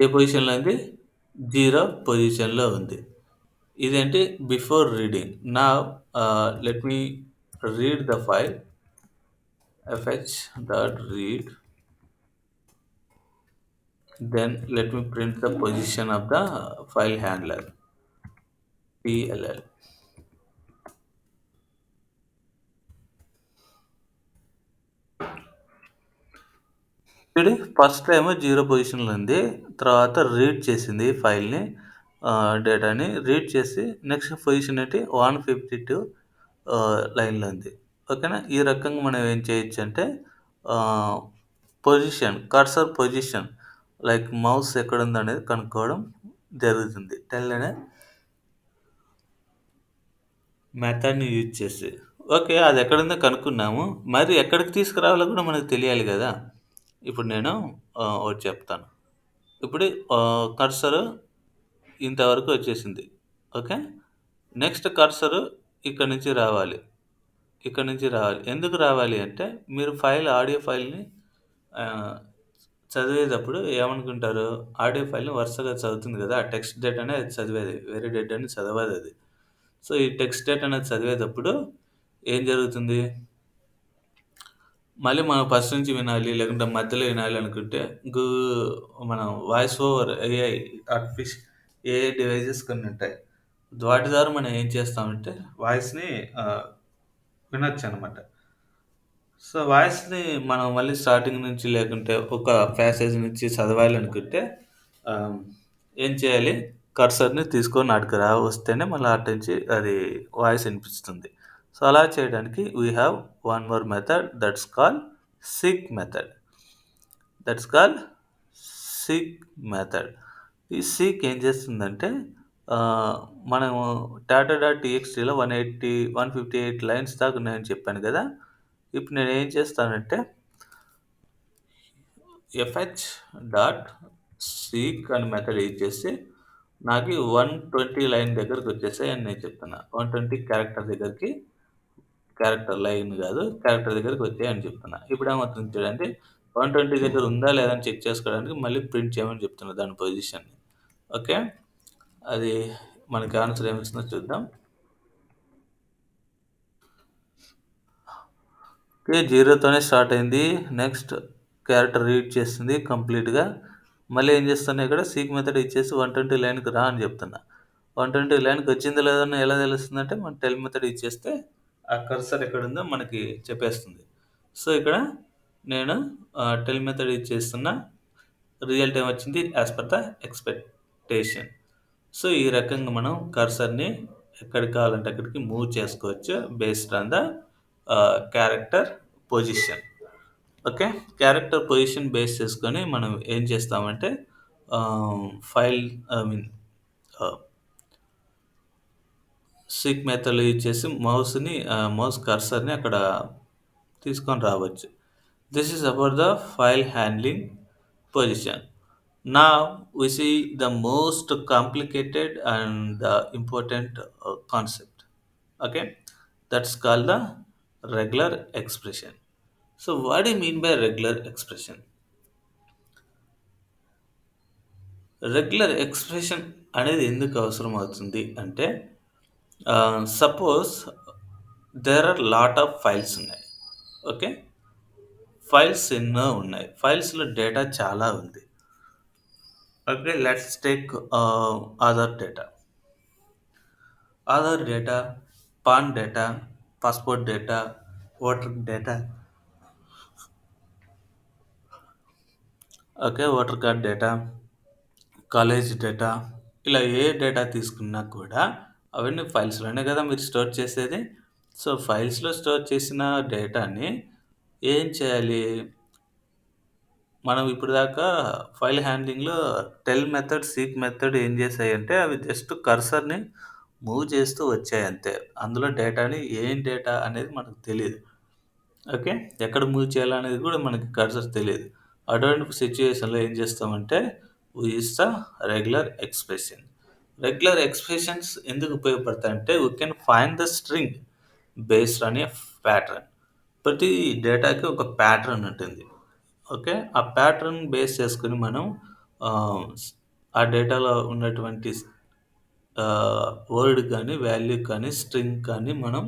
ఏ పొజిషన్లో ఉంది? 0 పొజిషన్లో ఉంది. ఇదేంటి before reading. Now let me read the file fh dot read, then let me print the position of the file handler pll. చూడు first ఏమో 0 పొజిషన్లో ఉంది. తర్వాత రీడ్ చేసింది ఫైల్ని, డేటాని రీడ్ చేసి నెక్స్ట్ పొజిషన్ ఏంటి 152 లైన్లో ఉంది. ఓకేనా. ఈ రకంగా మనం ఏం చేయొచ్చు అంటే position, cursor position like mouse ఎక్కడ ఉందనేది కనుక్కోవడం జరుగుతుంది. టెల్ అనే మెథడ్ని యూజ్ చేసి. ఓకే, అది ఎక్కడుందో కనుక్కున్నాము. మరి ఎక్కడికి తీసుకురావాలో కూడా మనకు తెలియాలి కదా. ఇప్పుడు నేను ఒకటి చెప్తాను. ఇప్పుడు కర్సర్ ఇంతవరకు వచ్చేసింది. ఓకే. నెక్స్ట్ కర్సర్ ఇక్కడ నుంచి రావాలి. ఇక్కడ నుంచి రావాలి. ఎందుకు రావాలి అంటే మీరు ఆడియో ఫైల్ని చదివేటప్పుడు ఏమనుకుంటారు, ఆడియో ఫైల్ని వరుసగా చదువుతుంది కదా, ఆ టెక్స్ట్ డేటా అనేది చదివేది, వేరే డేటా అని చదవదు అది. సో ఈ టెక్స్ట్ డేటా అనేది చదివేటప్పుడు ఏం జరుగుతుంది, మళ్ళీ మనం ఫస్ట్ నుంచి వినాలి లేకుంటే మధ్యలో వినాలి అనుకుంటే మనం voice over AI AI devices కొన్ని ఉంటాయి. వాటి ద్వారా మనం ఏం చేస్తామంటే వాయిస్ని వినొచ్చు అనమాట. సో వాయిస్ని మనం మళ్ళీ స్టార్టింగ్ నుంచి లేకుంటే ఒక ప్యాసేజ్ నుంచి చదవాలి అనుకుంటే ఏం చేయాలి, కర్సర్ని తీసుకొని అక్కడికి వస్తేనే మళ్ళీ అటు నుంచి అది వాయిస్ వినిపిస్తుంది. సో అలా చేయడానికి we have one more method that's call seek method. ఈ సిక్ ఏం చేస్తుందంటే మనము టాటా డాట్ టీఎక్స్టీలో 158 లైన్స్ దాకా ఉన్నాయని చెప్పాను కదా. ఇప్పుడు నేను ఏం చేస్తానంటే fh డాట్ సీక్ అని మెథడ్ యూజ్ చేసి నాకు 120 లైన్ దగ్గరకు వచ్చేసాయి అని నేను చెప్తున్నా. 120 క్యారెక్టర్ లైన్ కాదు, క్యారెక్టర్ దగ్గరికి వచ్చాయి అని చెప్తున్నా. ఇప్పుడు ఏమవుతుంది చూడండి, 120 దగ్గర ఉందా లేదా అని చెక్ చేసుకోవడానికి మళ్ళీ ప్రింట్ చేయమని చెప్తున్నా దాని పొజిషన్ని. ఓకే, అది మనకి ఆన్సర్ ఏమిస్తుందో చూద్దాం. ఓకే, 0తోనే స్టార్ట్ అయింది. నెక్స్ట్ క్యారెక్టర్ రీడ్ చేస్తుంది కంప్లీట్గా. మళ్ళీ ఏం చేస్తున్నా, ఇక్కడ సీక్ మెథడ్ ఇచ్చేసి 120 లైన్కి రా అని చెప్తున్నా. 120 లైన్కి వచ్చిందో లేదని ఎలా తెలుస్తుందంటే మనం టెల్ మెథడ్ ఇచ్చేస్తే ఆ కర్సర్ ఎక్కడుందో మనకి చెప్పేస్తుంది. సో ఇక్కడ నేను టెల్ మెథడ్ ఇచ్చేస్తున్నా, రియల్ టైం వచ్చింది as per the expectation. So ఈ రకంగా మనం కర్సర్ని ఎక్కడికి కావాలంటే అక్కడికి మూవ్ చేసుకోవచ్చు based on the character position. Okay, character position base చేసుకొని మనం ఏం చేస్తామంటే ఫైల్ సిక్ మెథడ్ యూజ్ చేసి మౌస్ కర్సర్ని అక్కడ తీసుకొని రావచ్చు. This is about the file handling position. Now we see the most complicated and the important concept. Okay, that's called the regular expression. So what do you mean by regular expression? Regular expression అనేది ఎందుకు అవసరం అవుతుంది అంటే suppose there are lot of files ఉన్నాయి. Okay, files ఎన్నో ఉన్నాయి, ఫైల్స్లో data చాలా ఉంది. Okay, let's take Aadhaar data, PAN data, passport data, voter data, okay, voter card data, college data, ఇలా ఏ డేటా తీసుకున్నా కూడా అవన్నీ ఫైల్స్లోనే కదా మీరు స్టోర్ చేసేది. సో ఫైల్స్లో స్టోర్ చేసిన డేటాని ఏం చేయాలి, మనం ఇప్పుడు దాకా ఫైల్ హ్యాండ్లింగ్లో టెల్ మెథడ్, సీక్ మెథడ్ ఏం చేసాయంటే అవి జస్ట్ కర్సర్ని మూవ్ చేస్తూ వచ్చాయి అంతే. అందులో డేటాని ఏం డేటా అనేది మనకు తెలియదు. ఓకే. ఎక్కడ మూవ్ చేయాలనేది కూడా మనకి కర్సర్ తెలీదు. అటువంటి సిట్యుయేషన్‌లో ఏం చేస్తామంటే we use the regular expression. Regular expressions ఎందుకు ఉపయోగపడతాయంటే we can find the string based on a pattern. ప్రతి డేటాకి ఒక ప్యాటర్న్ ఉంటుంది. ఓకే. ఆ ప్యాటర్న్ బేస్ చేసుకొని మనం ఆహ్, స్ ఆ డేటాలో ఉన్నటువంటి వర్డ్ కానీ, వాల్యూ కానీ, స్ట్రింగ్ కానీ మనం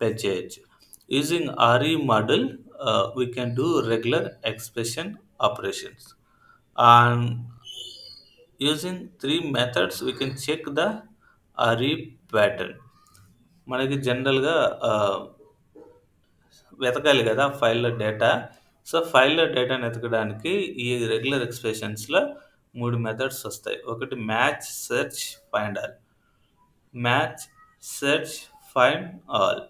ఫెచ్ చేయొచ్చు. Using RE model we can do regular expression operations. And using 3 methods we can check the RE pattern. మనకి జనరల్‌గా వెతకాలి గదా! ఫైల్‌లో డేటా. సో, ఫైల్‌లో డేటాను వెతకడానికి ఈ రెగ్యులర్ ఎక్స్‌ప్రెషన్స్‌లో 3 మెథడ్స్ ఒస్తాయి. ఒకటి match, search, find all. Match, search, find all.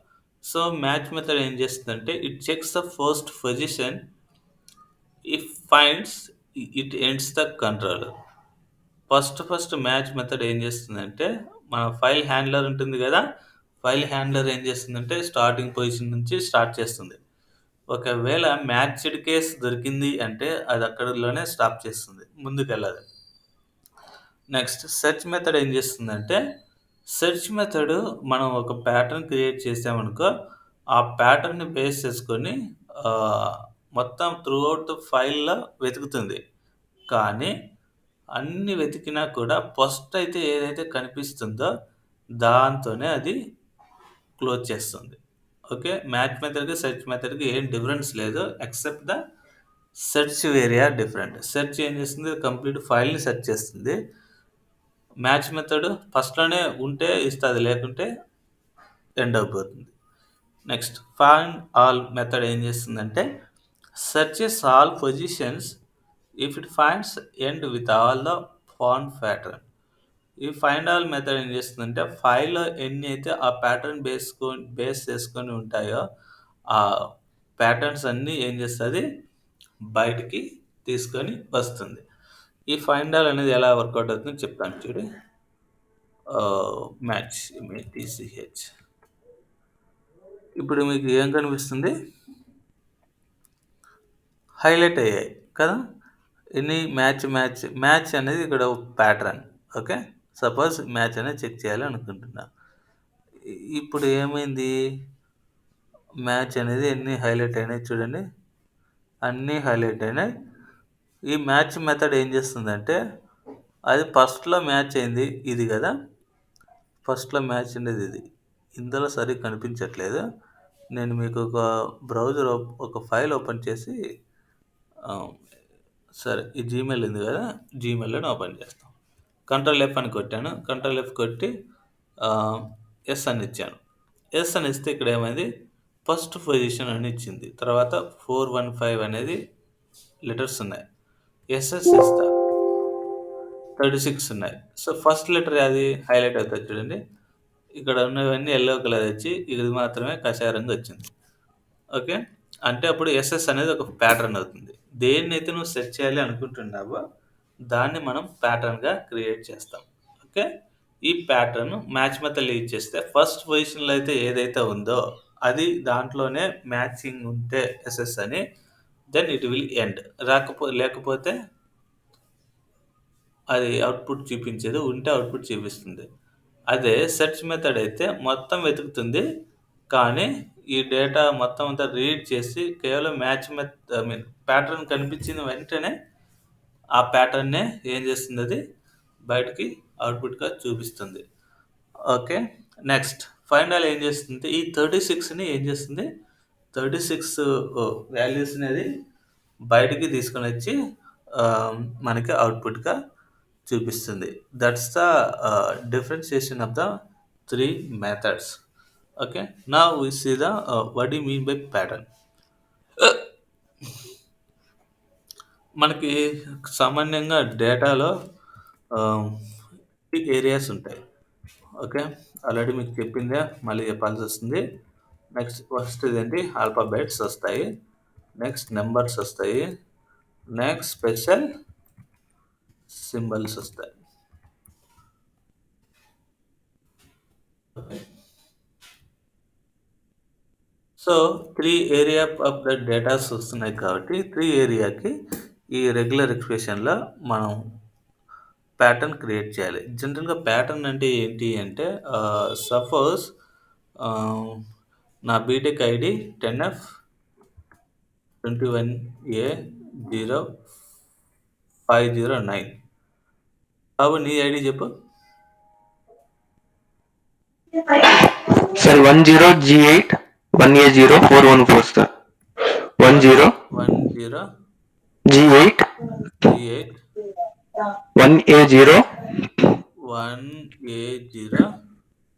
So, match method ఏం చేస్తుందంటే it checks the first position. If finds it ends the control. First match method ఏం చేస్తుందంటే మన ఫైల్ హ్యాండ్లర్ ఉంటుంది గదా! ఫైల్ హ్యాండ్లర్ ఏం చేస్తుందంటే స్టార్టింగ్ పొజిషన్ నుంచి స్టార్ట్ చేస్తుంది. ఒకవేళ మ్యాచ్డ్ కేస్ దొరికింది అంటే అది అక్కడిలోనే స్టాప్ చేస్తుంది. ముందుకెళ్ళదు. నెక్స్ట్ సెర్చ్ మెథడ్ ఏం చేస్తుందంటే, సెర్చ్ మెథడ్ మనం ఒక ప్యాటర్న్ క్రియేట్ చేసామనుకో, ఆ ప్యాటర్న్‌ని బేస్ చేసుకొని ఆహ్, మొత్తం త్రూఅవుట్ ఫైల్‌లో వెతుకుతుంది. కానీ అన్ని వెతికినా కూడా ఫస్ట్ అయితే ఏదైతే కనిపిస్తుందో దాంతోనే అది క్లోజ్ చేస్తుంది. ఓకే. మ్యాచ్ మెథడ్‌కి, సెర్చ్ మెథడ్‌కి ఏం డిఫరెన్స్ లేదు. ఎక్సెప్ట్ ద సెర్చ్ వేరియా డిఫరెంట్. సెర్చ్ ఏం చేస్తుంది కంప్లీట్ ఫైల్‌ని సెర్చ్ చేస్తుంది. మ్యాచ్ మెథడ్ ఫస్ట్‌లోనే ఉంటే ఇస్తది. లేకుంటే ఎండ్ అయిపోతుంది. నెక్స్ట్ ఫైండ్ ఆల్ మెథడ్ ఏం చేస్తుందంటే searches all positions if it finds end with all the found pattern. ఈ ఫైండ్ ఆల్ మెథడ్ ఏం చేస్తుందంటే ఫైల్‌లో ఎన్ని అయితే ఆ ప్యాటర్న్ బేస్ చేసుకొని ఉంటాయో ఆ ప్యాటర్న్స్ అన్నీ ఏం చేస్తది బయటికి తీసుకొని వస్తుంది. ఈ ఫైండ్ ఆల్ అనేది ఎలా వర్కౌట్ అవుతుందో చెప్తాను చూడు. మ్యాచ్ ఎంఏటీసీహెచ్. ఇప్పుడు మీకు ఏం కనిపిస్తుంది? హైలైట్ అయ్యాయి కదా! ఎన్ని మ్యాచ్ అనేది ఇక్కడ ప్యాటర్న్. ఓకే. సపోజ్ మ్యాచ్ అనేది చెక్ చేయాలి అనుకుంటున్నా. ఇప్పుడు ఏమైంది? మ్యాచ్ అనేది ఎన్ని హైలైట్ అయినాయి చూడండి. అన్నీ హైలైట్ అయినాయి. ఈ మ్యాచ్ మెథడ్ ఏం చేస్తుందంటే అది ఫస్ట్‌లో మ్యాచ్ అయింది ఇది గదా! ఫస్ట్‌లో మ్యాచ్ ఉండేది ఇది. ఇందులో సరిగ్గా కనిపించట్లేదు. నేను మీకు ఒక బ్రౌజర్ ఒక ఫైల్ ఓపెన్ చేసి ఆహ్, సరే ఈ జీమెయిల్ ఉంది గదా! జీమెయిల్‌లోనే ఓపెన్ చేస్తాం. కంట్రోల్ ఎఫ్ అని కొట్టాను. కంట్రోల్ ఎఫ్ కొట్టి ఆహ్, యెస్ అని ఇచ్చాను. యెస్ అని ఇస్తే ఇక్కడ ఏమైంది ఫస్ట్ పొజిషన్ అని ఇచ్చింది. తర్వాత 415 అనేది లెటర్స్ ఉన్నాయి. ఎస్ఎస్ ఇస్తా 36 ఉన్నాయి. సో, ఫస్ట్ లెటర్ అది హైలైట్ అవుతది చూడండి. ఇక్కడ ఉన్నవన్నీ యెల్లో కలర్ వచ్చి ఇది మాత్రమే కాషాయ రంగు వచ్చింది. ఓకే. అంటే అప్పుడు ఎస్ఎస్ అనేది ఒక ప్యాటర్న్ అవుతుంది. దేన్నైతే నువ్వు సెట్ చేయాలి అనుకుంటున్నావో దాన్ని మనం ప్యాటర్న్‌గా క్రియేట్ చేస్తాం. ఓకే. ఈ ప్యాటర్న్ మ్యాచ్ మెథడ్‌లో యూజ్ చేస్తే ఫస్ట్ పొజిషన్‌లో అయితే ఏదైతే ఉందో అది దాంట్లోనే మ్యాచింగ్ ఉంటే ఎస్ఎస్ అని దెన్ ఇట్ విల్ ఎండ్. లేకపోతే అది అవుట్‌పుట్ చూపించదు. ఉంటే అవుట్‌పుట్ చూపిస్తుంది. అదే సెర్చ్ మెథడ్ అయితే మొత్తం వెతుకుతుంది. కానీ ఈ డేటా మొత్తం అంతా రీడ్ చేసి కేవలం ఐ మీన్ ప్యాటర్న్ కనిపించిన వెంటనే ఆ ప్యాటర్న్‌నే ఏం చేస్తుందది బయటికి అవుట్‌పుట్‌గా చూపిస్తుంది. ఓకే. నెక్స్ట్ ఫైనల్ ఏం చేస్తుంది ఈ 36ని ఏం చేస్తుంది 36 వాల్యూస్‌ని అది బయటికి తీసుకొనొచ్చి మనకి అవుట్‌పుట్‌గా చూపిస్తుంది. That's the differentiation of the 3 methods. Okay. Now we see the what do you mean by pattern. మనకి సామాన్యంగా డేటాలో ఆహ్, ఏరియాస్ ఉంటాయి. ఓకే. ఆల్రెడీ మీకు చెప్పిందే మళ్ళీ చెప్పాల్సొస్తుంది. నెక్స్ట్ ఫస్ట్ ఇదేంటి ఆల్ఫాబెట్స్ ఒస్తాయి. నెక్స్ట్ నంబర్స్ ఒస్తాయి. నెక్స్ట్ స్పెషల్ సింబల్స్ ఒస్తాయి. So 3 area of the datas వస్తున్నాయి కాబట్టి 3 ఏరియాకి ఈ రెగ్యులర్ ఎక్స్‌ప్రెషన్‌లో మనం ప్యాటర్న్ క్రియేట్ చేయాలి. జనరల్‌గా ప్యాటర్న్ అంటే ఏంటి అంటే సపోజ్ ఆహ్, నా బీటెక్ ఐడీ 10F 21A0509. బాబు నీ ఐడీ చెప్పు. Sir, 10G8 1A0414 sir. 10 10 G8 G8 1A0 1A0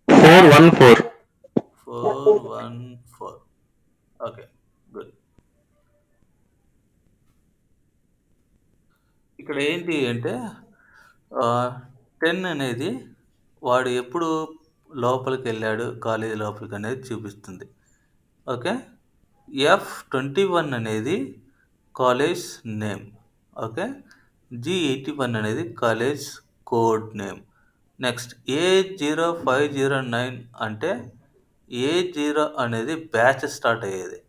414. 414. Okay. Good. ఇక్కడ ఏంటి అంటే 10 అనేది వాడు ఎప్పుడు లోపలికెళ్ళాడు కాలేజీ లోపలికనేది చూపిస్తుంది. ఓకే. F21 అనేది కాలేజ్ నేమ్. ఓకే. G81 అనేది college code name. Next A0509 అంటే A0 అనేది బ్యాచ్ స్టార్ట్ అయ్యేది.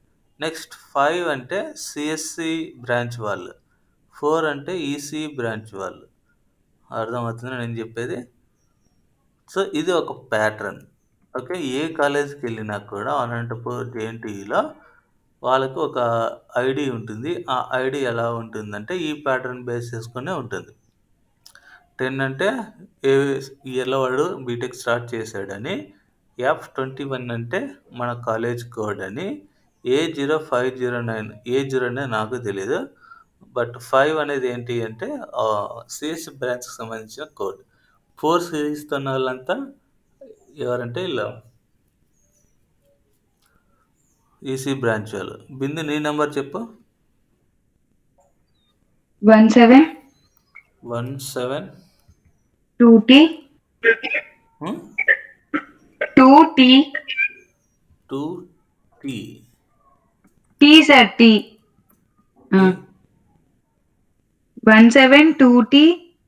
నెక్స్ట్ 5 అంటే CSC బ్రాంచ్ వాళ్ళు. 4 అంటే ఈసీ బ్రాంచ్ వాళ్ళు. అర్థమవుతుందా నేను చెప్పేది? సో, ఇది ఒక ప్యాటర్న్. ఓకే. ఏ కాలేజ్‌కెళ్ళినా కూడా అనంతపూర్ జేఎన్‌టీయూలో వాళ్ళకి ఒక ఐడీ ఉంటుంది. ఆ ఐడీ ఎలా ఉంటుందంటే ఈ ప్యాటర్న్ బేస్ చేసుకునే ఉంటుంది. 10 అంటే ఏ ఇయర్‌లో వాడు బీటెక్ స్టార్ట్ చేశాడని, F21 అంటే మన కాలేజ్ కోడ్ అని, A0509 ఏ0 అనేది నాకు తెలీదు. బట్ 5 అనేది ఏంటి అంటే సిఎస్‌సి బ్రాంచ్‌కి సంబంధించిన కోడ్. 4 సిరీస్‌తో ఉన్నోళ్ళంతా ఎవరంటే ఈళ్ళు ఈసీ బ్రాంచ్ వాళ్ళు. బిందు నీ నంబర్ చెప్పు. 17 17 2T హ్మ్. 2T 2T T sir T. T 17 2T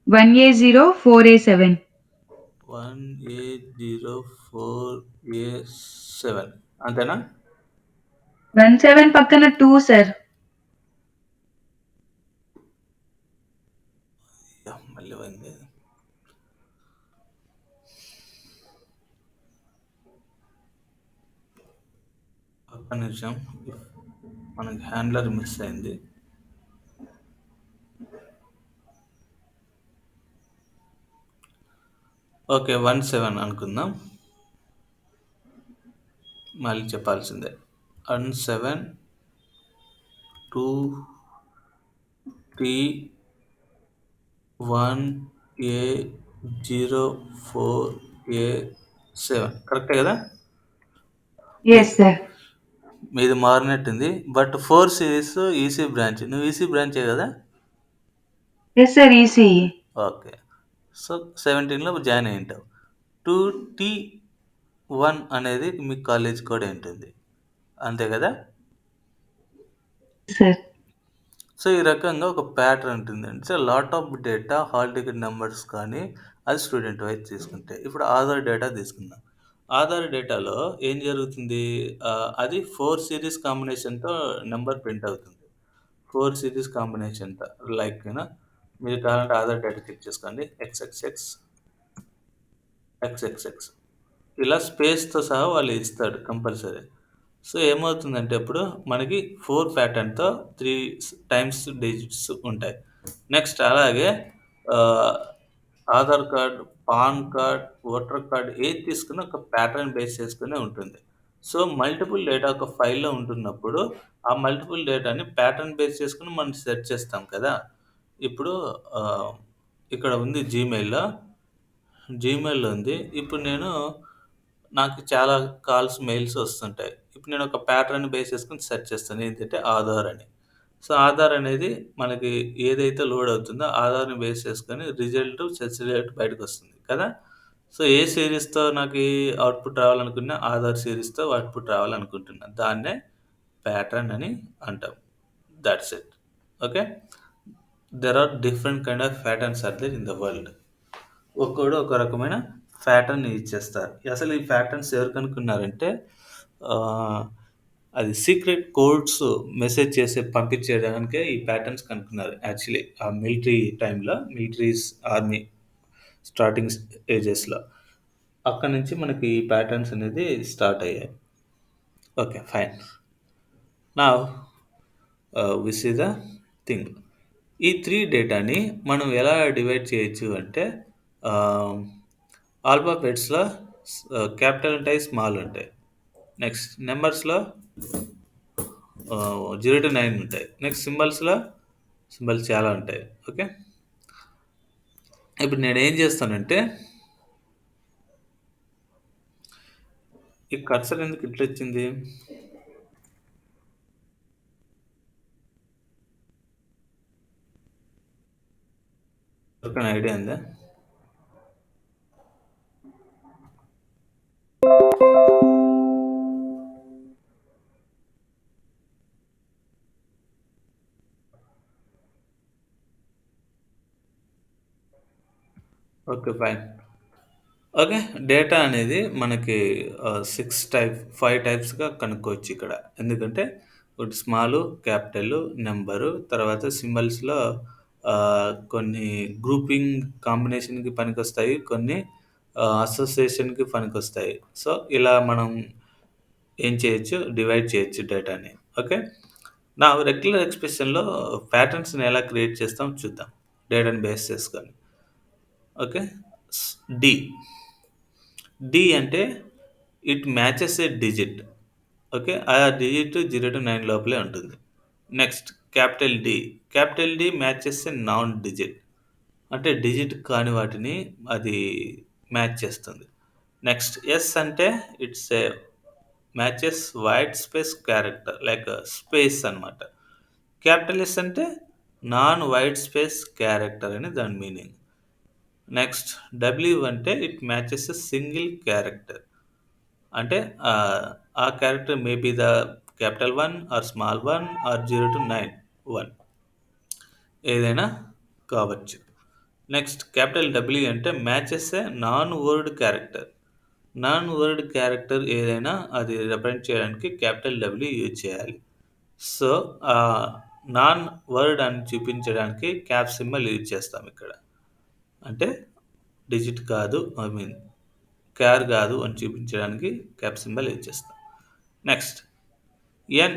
1A0 4A7. 1A04A7 అంతేనా? 17 పక్కన 2 sir. మళ్ళీ పోయింది. ఒక్క నిమిషం. మనకి హ్యాండ్లర్ మిస్ అయింది. ఓకే. 17 అనుకుందాం. మళ్ళీ చెప్పాల్సిందే. 17 2T 1A04A7 కరెక్టే కదా? Yes sir. మీది మారినట్టుంది. But 4 series EC branch. నువ్వు ఈసీ బ్రాంచే కదా? Yes sir ECE. Okay. So 17లో జాయిన్ అయ్యి ఉంటావు. 2T1 అనేది మీ కాలేజ్ కోడ్ ఉంటుంది. అంతే కదా? Sir. సో, ఈ రకంగా ఒక ప్యాటర్న్ ఉంటుందండి. So, lot of data hall ticket numbers కానీ అది స్టూడెంట్ వైస్ తీసుకుంటే. ఇప్పుడు ఆధార్ డేటా తీసుకుందాం. ఆధార్ డేటాలో ఏం జరుగుతుంది? అది 4 సీరీస్ కాంబినేషన్‌తో నంబర్ ప్రింట్ అవుతుంది. 4 సీరీస్ కాంబినేషన్‌తో లైక్ మీరు కావాలంటే ఆధార్ డేటా చెక్ చేసుకోండి. XXX, XXX ఇలా స్పేస్‌తో సహా వాళ్ళు ఇస్తాడు కంపల్సరీ. సో, ఏమవుతుందంటే ఇప్పుడు మనకి 4 ప్యాటర్న్‌తో 3 టైమ్స్ డిజిట్స్ ఉంటాయి. నెక్స్ట్ అలాగే ఆహ్, Aadhaar card, pan card, voter card ఏది తీసుకున్నా ఒక ప్యాటర్న్ బేస్ చేసుకునే ఉంటుంది. సో, మల్టిపుల్ డేటా ఒక ఫైల్‌లో ఉంటున్నప్పుడు, ఆ మల్టిపుల్ డేటాని ప్యాటర్న్ బేస్ చేసుకొని మనం సెర్చ్ చేస్తాం కదా! ఇప్పుడు ఆహ్, ఇక్కడ ఉంది జీమెయిల్‌లో. జీమెయిల్‌లో ఉంది. ఇప్పుడు నాకు చాలా కాల్స్, మెయిల్స్ వస్తుంటాయి. ఇప్పుడు నేను ఒక ప్యాటర్న్ బేస్ చేసుకొని సెర్చ్ చేస్తాను. ఏంటంటే ఆధార్ అని. సో, ఆధార్ అనేది మనకి ఏదైతే లోడ్ అవుతుందో ఆధార్‌ని బేస్ చేసుకొని సెర్చ్ రిజల్ట్ బయటకొస్తుంది కదా! సో, ఏ సీరీస్‌తో నాకీ అవుట్‌పుట్ రావాలనుకున్నా ఆధార్ సీరీస్‌తో అవుట్‌పుట్ రావాలనుకుంటున్నా. దాన్నే ప్యాటర్న్ అని అంటాం. That's it. Okay. There are different kind of patterns are there in the world. ఒక్కోడు ఒక రకమైన ప్యాటర్న్ ఇచ్చేస్తారు. అసలు ఈ ప్యాటర్న్స్ ఎవరు కనుక్కున్నారంటే ఆహ్, అది సీక్రెట్ కోడ్స్ మెసేజ్ చేసి పంపించేయడానికే ఈ ప్యాటర్న్స్ కనుక్కున్నారు యాక్చువల్లీ ఆ మిలిటరీ టైంలో మిలిటరీస్ ఆర్మీ స్టార్టింగ్ ఏజెస్లో అక్కడ నుంచి మనకి ఈ ప్యాటర్న్స్ అనేది స్టార్ట్ అయ్యాయి. Okay fine. నా వి సీ ద థింగ్. ఈ 3 డేటాని మనం ఎలా డివైడ్ చేయొచ్చు అంటే ఆల్ఫాబెట్స్‌లో క్యాపిటల్ ఉంటాయి, స్మాల్ ఉంటాయి. నెక్స్ట్ నంబర్స్‌లో 0-9 ఉంటాయి. నెక్స్ట్ సింబల్స్ చాలా ఉంటాయి. ఓకే. ఇప్పుడు నేనేం చేస్తానంటే ఈ కర్సర్ ఎందుకు ఇట్లా వచ్చింది? ఎవరికైనా ఐడియా ఉందా? Okay fine. ఓకే. డేటా అనేది మనకి 5 టైప్స్‌గా కనుక్కోవచ్చు ఇక్కడ. ఎందుకంటే ఒకటి స్మాలు, క్యాపిటలు, నంబరు, తర్వాత సింబల్స్‌లో కొన్ని గ్రూపింగ్ కాంబినేషన్‌కి పనికొస్తాయి. కొన్ని అసోసియేషన్‌కి పనికొస్తాయి. సో, ఇలా మనం ఏం చేయొచ్చు? డివైడ్ చేయొచ్చు డేటాని. ఓకే. నా రెగ్యులర్ ఎక్స్‌ప్రెషన్‌లో ప్యాటర్న్స్‌ని ఎలా క్రియేట్ చేస్తాం చూద్దాం. డేటాని బేస్ చేసుకొని. ఓకే. స్ డి. డి అంటే it matches a digit. Okay. ఆ డిజిట్ 0-9 లోపలే ఉంటుంది. Next capital D. Capital D matches a non digit. అంటే డిజిట్ కాని వాటిని అది మ్యాచ్ చేస్తుంది. నెక్స్ట్ ఎస్ అంటే it's a matches white space character like space అనమాట. క్యాపిటల్ ఎస్ అంటే నాన్ వైట్ స్పేస్ క్యారెక్టర్ అని దాని మీనింగ్. నెక్స్ట్ డబ్ల్యూ అంటే it matches a single character. అంటే ఆ character may be the capital 1 or small 1 or 0-9 1 ఏదైనా కావచ్చు. నెక్స్ట్ క్యాపిటల్ డబ్ల్యూ అంటే matches a non word character. Non word character ఏదైనా అది రిప్రజెంట్ చేయడానికి క్యాపిటల్ డబ్ల్యూ యూజ్ చేయాలి. సో, నాన్ వర్డ్ అని చూపించడానికి క్యాప్ సింబల్ యూజ్ చేస్తాం ఇక్కడ. అంటే డిజిట్ కాదు, ఐ మీన్ క్యార్ కాదు అని చూపించడానికి క్యాప్ సింబల్ యూజ్ చేస్తాం. Next N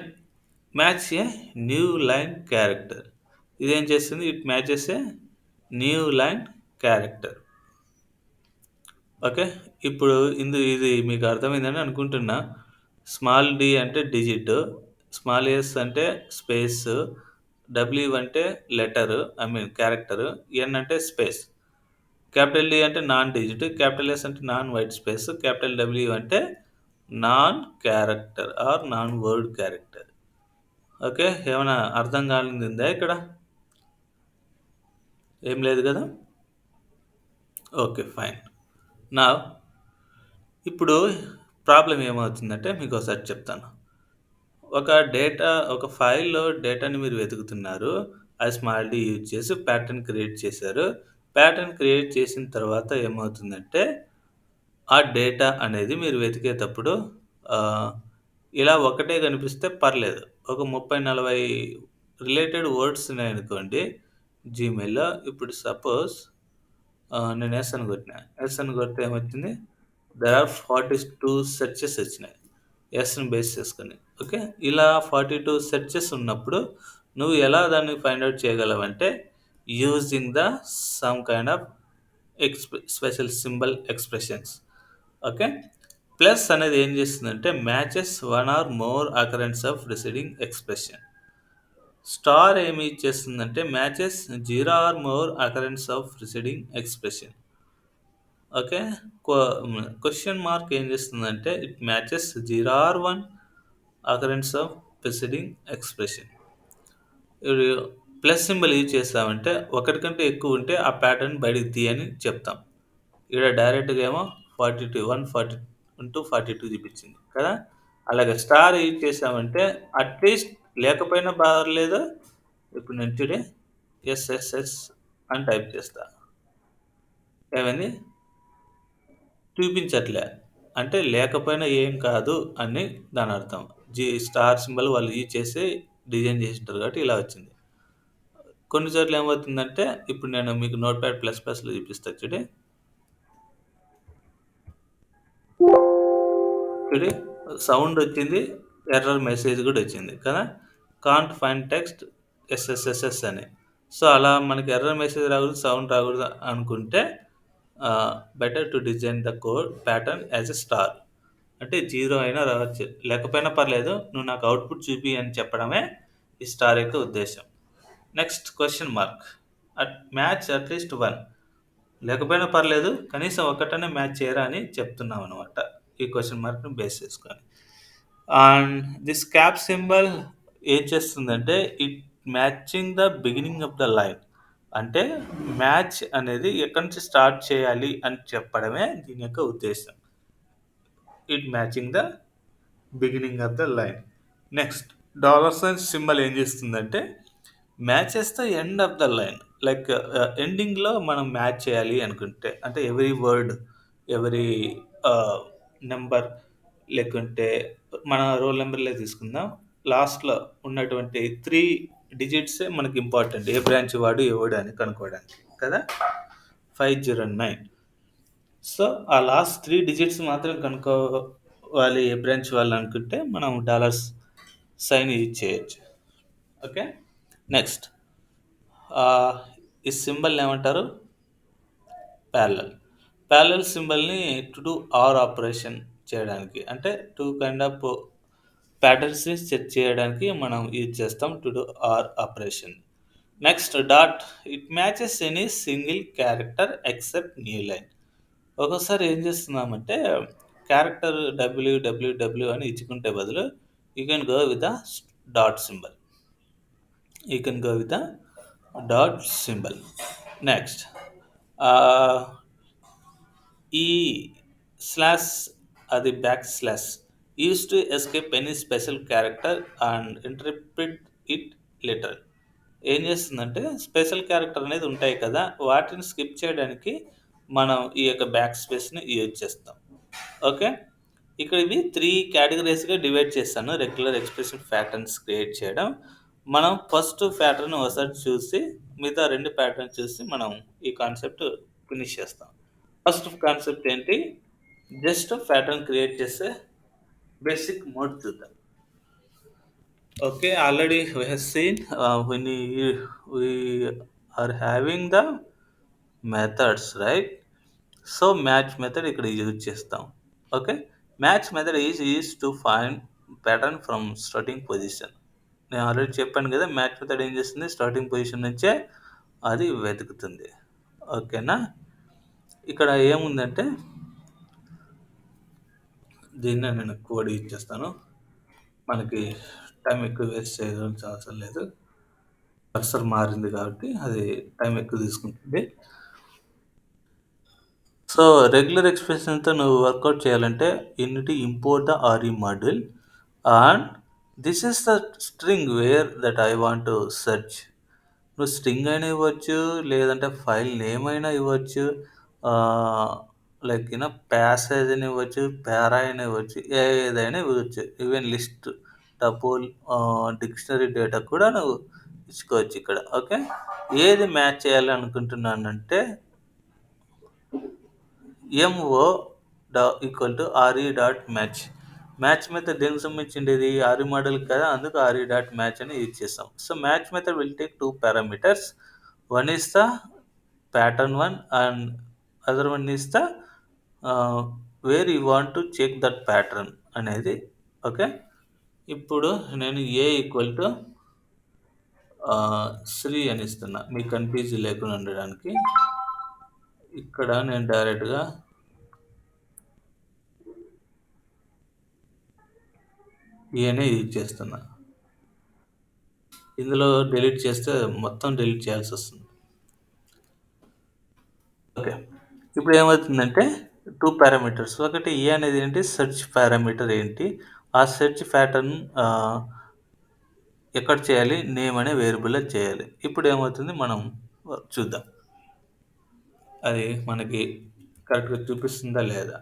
match a new line character. ఇదేం చేస్తుంది? It matches a new line character. Okay. ఇప్పుడు ఇది మీకు అర్థమైందని అనుకుంటున్నా. స్మాల్ డి అంటే డిజిట్, స్మాల్ ఎస్ అంటే స్పేస్, డబ్ల్యూ అంటే letter I mean character, N అంటే స్పేస్. క్యాపిటల్ డి అంటే నాన్ డిజిట్, క్యాపిటల్ ఎస్ అంటే non white space, capital W అంటే non character or non word character. Okay. ఏమైనా అర్థం కానిదుందా ఇక్కడ? ఏం లేదు కదా? Okay fine. నా ఇప్పుడు ప్రాబ్లం ఏమవుతుందంటే మీకు ఒకసారి చెప్తాను. ఒక ఫైల్‌లో డేటాని మీరు వెతుకుతున్నారు. అది స్మాల్ డి యూజ్ చేసి ప్యాటర్న్ క్రియేట్ చేశారు. ప్యాటర్న్ క్రియేట్ చేసిన తర్వాత ఏమవుతుందంటే, ఆ డేటా అనేది మీరు వెతికేటప్పుడు ఆహ్, ఇలా ఒకటే కనిపిస్తే పర్లేదు. ఒక 30, 40 రిలేటెడ్ వర్డ్స్ ఉన్నాయనుకోండి జీమెయిల్‌లో. ఇప్పుడు సపోజ్ నేను యెస్ అని కొట్టినా. యెస్ అని కొడితే ఏమొచ్చింది? దేర్ ఆర్ 42 సెర్చెస్ వచ్చినాయి. యెస్‌ని బేస్ చేసుకొని. ఓకే. ఇలా 42 సెర్చెస్ ఉన్నప్పుడు నువ్వు ఎలా దాన్ని ఫైండ్ ఔట్ చేయగలవంటే using the some kind of special symbol expressions. Okay. Plus అనేది ఏం చేస్తుందంటే matches one or more occurrence of preceding expression. Star ఏమి ఇచ్చేస్తుందంటే matches 0 or more occurrence of preceding expression. Okay. Question mark ఏం చేస్తుందంటే it matches 0 or 1 occurrence of preceding expression. ఇప్పుడు plus symbol use చేసామంటే ఒకటి కంటే ఎక్కువ ఉంటే ఆ ప్యాటర్న్ బయటికి తీయని చెప్తాం. ఈడ డైరెక్ట్‌గా ఏమో 42 142 చూపించింది కదా! అలాగే స్టార్ యూజ్ చేసామంటే అట్‌లీస్ట్ లేకపోయినా పర్లేదు. ఇప్పుడు నేను చూడు ఎస్ఎస్ఎస్ అని టైప్ చేస్తా. ఏమైంది? చూపించట్లే. అంటే లేకపోయినా ఏం కాదు అని దానర్థం. స్టార్ సింబల్ వాళ్ళు యూజ్ చేసి డిజైన్ చేసింటారు కాబట్టి ఇలా వచ్చింది. కొన్ని చోట్ల ఏమవుతుందంటే ఇప్పుడు నేను మీకు నోట్ ప్యాడ్ ప్లస్ ప్లస్లో చూపిస్తా చూడండి. చూడు సౌండ్ వచ్చింది, ఎర్రర్ మెసేజ్ కూడా వచ్చింది కదా. కాంట్ ఫైండ్ టెక్స్ట్ ఎస్ఎస్ఎస్ఎస్ అని. సో అలా మనకి ఎర్రర్ మెసేజ్ రాకూడదు, సౌండ్ రాకూడదు అనుకుంటే better to design the code pattern as a star. అంటే 0 అయినా రావచ్చు, లేకపోయినా పర్లేదు, నువ్వు నాకు అవుట్పుట్ చూపి అని చెప్పడమే ఈ స్టార్ యొక్క ఉద్దేశం. Next question mark. Match at least 1, లేకపోయినా పర్లేదు కనీసం ఒకటనే మ్యాచ్ చేయరా అని చెప్తున్నాం అనమాట ఈ క్వశ్చన్ మార్క్ని బేస్ చేసుకొని. అండ్ దిస్ క్యాప్ సింబల్ ఏం చేస్తుందంటే it matching the beginning of the line. అంటే మ్యాచ్ అనేది ఎక్కడి నుంచి స్టార్ట్ చేయాలి అని చెప్పడమే దీని యొక్క ఉద్దేశం. It matching the beginning of the line. Next $సైన్ సింబల్ ఏం చేస్తుందంటే matches the end of the line. Like ఎండింగ్లో మనం మ్యాచ్ చేయాలి అనుకుంటే, అంటే ఎవరీ వర్డ్, ఎవరీ నెంబర్, లేకుంటే మన రోల్ నెంబర్లే తీసుకుందాం, లాస్ట్లో ఉన్నటువంటి 3 డిజిట్సే మనకి ఇంపార్టెంట్, ఏ బ్రాంచ్ వాడు ఎవడు అని కనుక్కోవడానికి కదా. 509. సో ఆ లాస్ట్ 3 డిజిట్స్ మాత్రం కనుక్కోవాలి ఏ బ్రాంచ్ వాళ్ళు అనుకుంటే మనం $సైన్ యూజ్ చేయొచ్చు. ఓకే. నెక్స్ట్ ఈ సింబల్ ఏమంటారు? ప్యారలల్. ప్యారలల్ సింబల్ని టు డూ ఆర్ ఆపరేషన్ చేయడానికి, అంటే 2 కైండ్ ఆఫ్ ప్యాటర్న్స్ని సెట్ చేయడానికి మనం యూజ్ చేస్తాం to do or operation. Next dot. It matches any single character except new line. ఒక్కోసారి ఏం చేస్తున్నామంటే క్యారెక్టర్ డబ్ల్యూ అని ఇచ్చుకుంటే బదులు you can go with the dot symbol. You can go with the dot symbol. Next, ఈ slash, అది back slash, used to escape any special character and interpret it later. ఏం చేస్తుందంటే స్పెషల్ క్యారెక్టర్ అనేది ఉంటాయి కదా, వాటిని స్కిప్ చేయడానికి మనం ఈ యొక్క బ్యాక్ స్పేస్ని యూజ్ చేస్తాం. ఓకే. ఇక్కడ ఇవి 3 కేటగిరీస్గా డివైడ్ చేస్తాను. రెగ్యులర్ ఎక్స్ప్రెషన్ ప్యాటర్న్స్ క్రియేట్ చేయడం. మనం ఫస్ట్ ప్యాటర్న్ ఒకసారి చూసి మిగతా 2 ప్యాటర్న్ చూసి మనం ఈ కాన్సెప్ట్ ఫినిష్ చేస్తాం. ఫస్ట్ కాన్సెప్ట్ ఏంటి? జస్ట్ ప్యాటర్న్ క్రియేట్ చేసే బేసిక్ మోడ్ చూద్దాం. Okay, already we have seen when we are having the methods, right? So match method ఇక్కడ యూజ్ చేస్తాం. Okay. Match method is to find pattern from starting position. నేను already చెప్పాను కదా, match method ఏం చేస్తుంది, starting position నుంచే అది వెతుకుతుంది. ఓకేనా. ఇక్కడ ఏముందంటే దీన్ని నేను కోడ్ యూజ్ చేస్తాను, మనకి టైం ఎక్కువ వేస్ట్ చేయాల్సిన అవసరం లేదు. కర్సర్ మారింది కాబట్టి అది టైం ఎక్కువ తీసుకుంటుంది. సో రెగ్యులర్ ఎక్స్ప్రెషన్తో నువ్వు వర్కౌట్ చేయాలంటే you need to import the RE module and this is the string where that I want to search. నువ్వు స్ట్రింగ్ అయినా ఇవ్వచ్చు, లేదంటే ఫైల్ నేమ్ అయినా ఇవ్వచ్చు, లైక్ యూనో ప్యాసేజ్ అని ఇవ్వచ్చు, పారా అయినా ఇవ్వచ్చు, ఏదైనా ఇవ్వచ్చు. Even list, tuple, dictionary data కూడా నువ్వు ఇచ్చుకోవచ్చు ఇక్కడ. ఓకే. ఏది మ్యాచ్ చేయాలి అనుకుంటున్నానంటే MO equal to RE dot match. Match method దేనికి సంబంధించింది? RE మోడల్ కదా, అందుకు RE డాట్ మ్యాచ్ అని యూజ్ చేస్తాం. So match method will take 2 parameters. One is the pattern 1 and other one is the where you want to check that pattern అనేది. Okay. ఇప్పుడు నేను A equal to 3 అని ఇస్తున్నా, మీకు కన్ఫ్యూజ్ లేకుండా ఉండడానికి. ఇక్కడ నేను డైరెక్ట్గా ఏనే యూజ్ చేస్తున్నా. ఇందులో డిలీట్ చేస్తే మొత్తం డిలీట్ చేయాల్సి వస్తుంది. ఓకే. ఇప్పుడు ఏమవుతుందంటే 2 పారామీటర్స్. ఒకటి ఏ అనేది ఏంటి, సెర్చ్ పారామీటర్ ఏంటి, ఆ సెర్చ్ ప్యాటర్న్ ఎక్కడ చేయాలి, నేమ్ అనే వేరియబుల్లో చేయాలి. ఇప్పుడు ఏమవుతుంది మనం చూద్దాం, అది మనకి కరెక్ట్గా చూపిస్తుందా లేదా.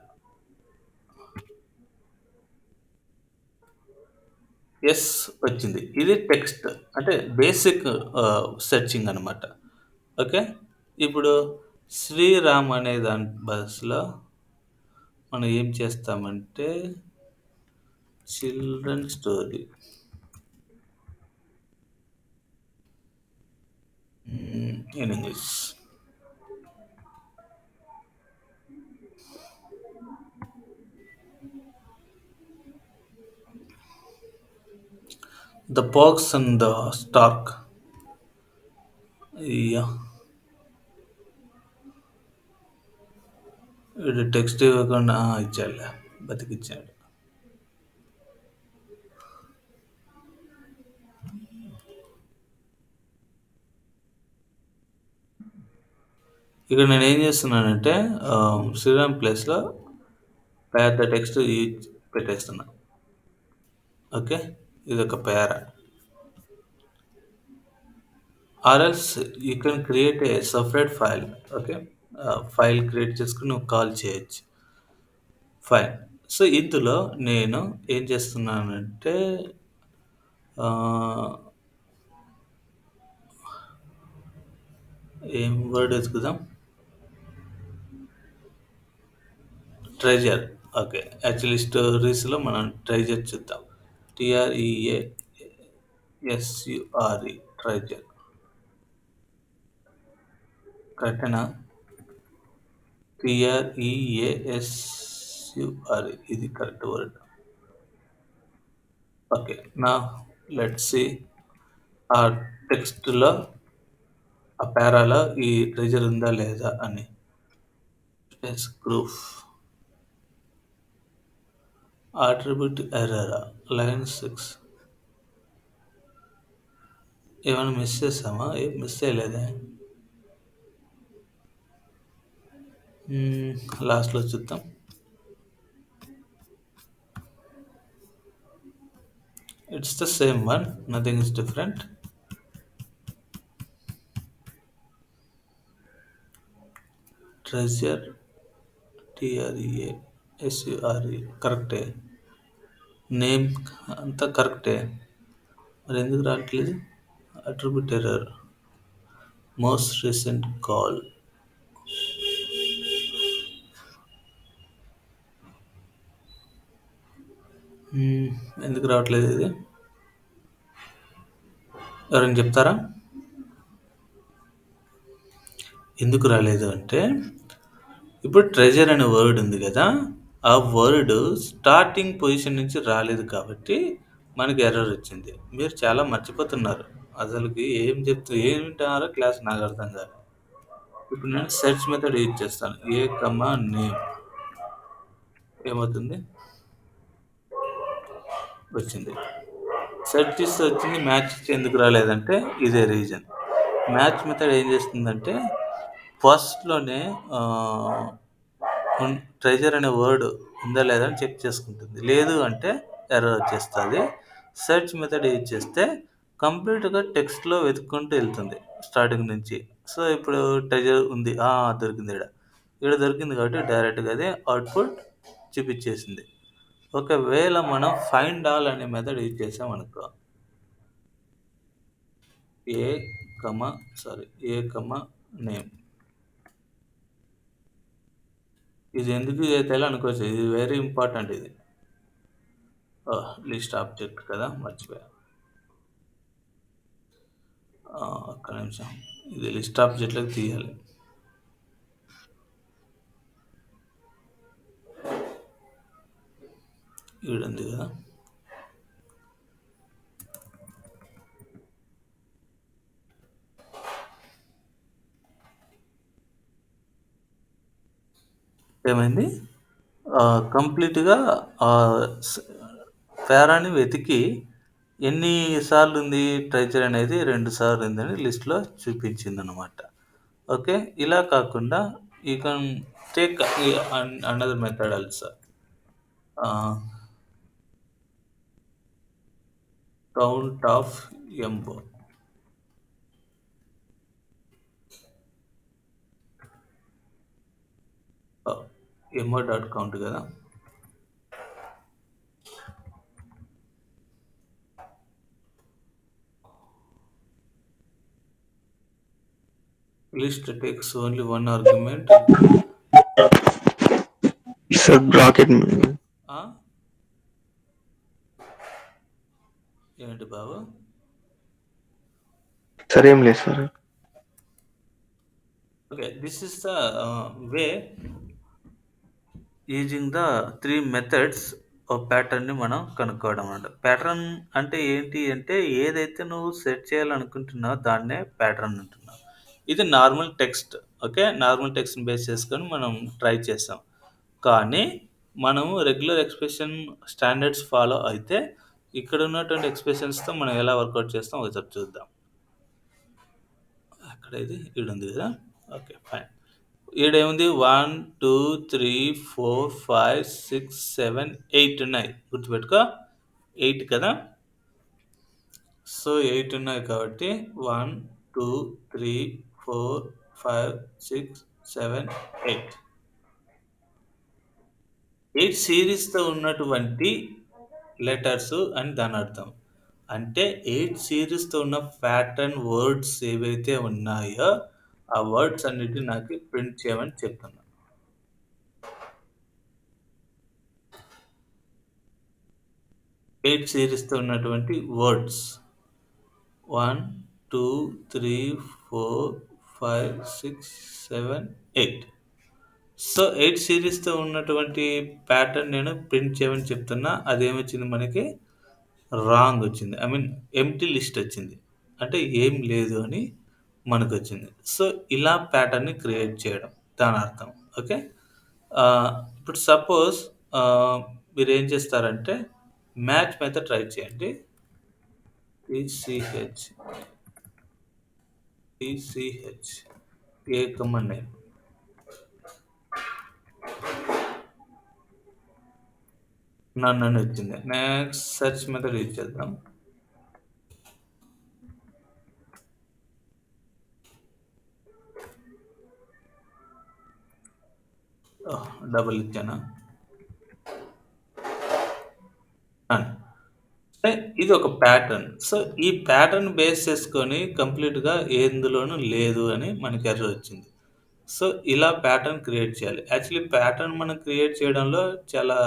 ఎస్ వచ్చింది. ఇది టెక్స్ట్ అంటే బేసిక్ సెర్చింగ్ అనమాట. ఓకే. ఇప్పుడు శ్రీరామ్ అనే దాని బస్సులో మనం ఏం చేస్తామంటే children story in English. The fox and the stork. Yeah, వీడు టెక్స్ట్ ఇవ్వకుండా ఇచ్చాడులే, బతికిచ్చాడు. ఇక్కడ నేను ఏం చేస్తున్నానంటే శ్రీరామ్ ప్లేస్లో పెద్ద టెక్స్ట్ పెట్టేస్తున్నా. ఓకే, ఇది ఒక para. Or else you can create a separate file. Okay, file create చేసుకుని నువ్వు కాల్ చేయొచ్చు. ఫైన్. సో ఇందులో నేను ఏం చేస్తున్నానంటే ఆ, ఏం వర్డ్ వెతుకుదాం. ట్రెజర్. ఓకే, యాక్చువల్లీ స్టోరీస్లో మనం ట్రెజర్ చూద్దాం. TREASURE treasure. కరెక్టేనా? TREASURE ఇది కరెక్ట్ వర్డ్. ఓకే, నా లెట్స్ సి ఆ టెక్స్ట్లో ఆ పేరాలో ఈ ట్రెజర్ ఉందా లేదా అని. Yes proof. ఆట్రిబ్యూట్ ఎర్రరా, లైన్ 6. ఏమైనా మిస్ చేసామా? ఏం మిస్ చేయలేదే. లాస్ట్లో చూద్దాం. It's the same one, nothing is different. Treasure TREASURE కరెక్టే. నేమ్ అంతా కరెక్టే, మరి ఎందుకు రావట్లేదు? Attribute error, most recent call. ఎందుకు రావట్లేదు ఇది? ఎవరైనా చెప్తారా ఎందుకు రాలేదు అంటే? ఇప్పుడు ట్రెజర్ అనే వర్డ్ ఉంది కదా, ఆ వర్డ్ స్టార్టింగ్ పొజిషన్ నుంచి రాలేదు కాబట్టి మనకి ఎర్రర్ వచ్చింది. మీరు చాలా మర్చిపోతున్నారు, అసలుకి ఏం వింటున్నారో క్లాస్ నాకు అర్థం కాదు. ఇప్పుడు నేను సెర్చ్ మెథడ్ యూజ్ చేస్తాను. నేమ్ ఏమవుతుంది? వచ్చింది. సెర్చ్ చేస్తే వచ్చింది, మ్యాచ్ ఎందుకు రాలేదంటే ఇదే రీజన్. మ్యాచ్ మెథడ్ ఏం చేస్తుందంటే ఫస్ట్లోనే ట్రెజర్ అనే వర్డ్ ఉందా లేదా అని చెక్ చేసుకుంటుంది. లేదు అంటే ఎర్రర్ వచ్చేస్తుంది. సెర్చ్ మెథడ్ యూజ్ చేస్తే కంప్లీట్గా టెక్స్ట్లో వెతుక్కుంటూ వెళ్తుంది స్టార్టింగ్ నుంచి. సో ఇప్పుడు ట్రెజర్ ఉంది, దొరికింది. ఇక్కడ దొరికింది కాబట్టి డైరెక్ట్గా అదే అవుట్పుట్ చూపించేసింది. ఒకవేళ మనం ఫైండ్ ఆల్ అనే మెథడ్ యూజ్ చేసామనుకో, ఏ నేమ్, ఇది ఎందుకు చేయాలి అనుకోవచ్చు, ఇది వెరీ ఇంపార్టెంట్. ఇది లిస్ట్ ఆబ్జెక్ట్ కదా, మర్చిపోయా. ఒక్క నిమిషం, ఇది లిస్ట్ ఆబ్జెక్ట్లోకి తీయాలి. ఉంది కదా, ఏమైంది? కంప్లీట్గా పేరాని వెతికి ఎన్నిసార్లు ఉంది ట్రెజర్ అనేది 2 సార్లు ఉందని లిస్ట్లో చూపించింది అనమాట. ఓకే, ఇలా కాకుండా you can take another method also. Count of ఎంబో. ఎంబో.కౌంట్ కదా. List takes only one argument. Sir, bracket. ఆ? ఏంటి బాబు? Sir, ఏం లేదు sir. Okay, this is the way using the three methods ఒక ప్యాటర్న్ని మనం కనుక్కోవడం అన్నమాట. ప్యాటర్న్ అంటే ఏంటి అంటే ఏదైతే నువ్వు సెట్ చేయాలనుకుంటున్నావో దాన్నే ప్యాటర్న్ అంటున్నావు. ఇది నార్మల్ టెక్స్ట్. ఓకే, నార్మల్ టెక్స్ట్ని బేస్ చేసుకొని మనం ట్రై చేస్తాం. కానీ మనము రెగ్యులర్ ఎక్స్ప్రెషన్ స్టాండర్డ్స్ ఫాలో అయితే ఇక్కడ ఉన్నటువంటి ఎక్స్ప్రెషన్స్తో మనం ఎలా వర్కౌట్ చేస్తాం ఒకసారి చూద్దాం. అక్కడ ఇది ఉంది కదా. Okay, fine. ఈడేముంది 1 2 3 4 5 6 7 8 ఉన్నాయి. గుర్తుపెట్టుకో, 8 కదా. సో 8 ఉన్నాయి కాబట్టి 1 2 3 4 5 6 7 8 8 సిరీస్తో ఉన్నటువంటి లెటర్స్ అని దాని అర్థం. అంటే 8 సిరీస్తో ఉన్న ప్యాటర్న్ వర్డ్స్ ఏవైతే ఉన్నాయో ఆ వర్డ్స్ అన్నిటిని నాకు ప్రింట్ చేయమని చెప్తున్నా. 8 సిరీస్తో ఉన్నటువంటి వర్డ్స్ 1 2 3 4 5 6 7 8. సో 8 సిరీస్తో ఉన్నటువంటి ప్యాటర్న్ నేను ప్రింట్ చేయమని చెప్తున్నా. అదేమొచ్చింది మనకి? రాంగ్ వచ్చింది. ఐ మీన్ ఎంప్టీ లిస్ట్ వచ్చింది. అంటే ఏం లేదు అని మనకు వచ్చింది. సో ఇలా ప్యాటర్న్ని క్రియేట్ చేయడం దాని అర్థం. ఓకే, ఇప్పుడు సపోజ్ మీరు ఏం చేస్తారంటే మ్యాచ్ మెథడ్ ట్రై చేయండి. టీసీహెచ్ ఏ కమాండ్ నేమ్ నన్ను అని వచ్చింది. నెక్స్ట్ సెర్చ్ మెథడ్ యూజ్ చేద్దాం. డబుల్ ఇచ్చానా? ఇది ఒక ప్యాటర్న్. సో ఈ ప్యాటర్న్ బేస్ చేసుకొని కంప్లీట్గా ఎందులోనూ లేదు అని మనకి ఎర్రర్ వచ్చింది. సో ఇలా ప్యాటర్న్ క్రియేట్ చేయాలి. యాక్చువల్లీ ప్యాటర్న్ మనం క్రియేట్ చేయడంలో చాలా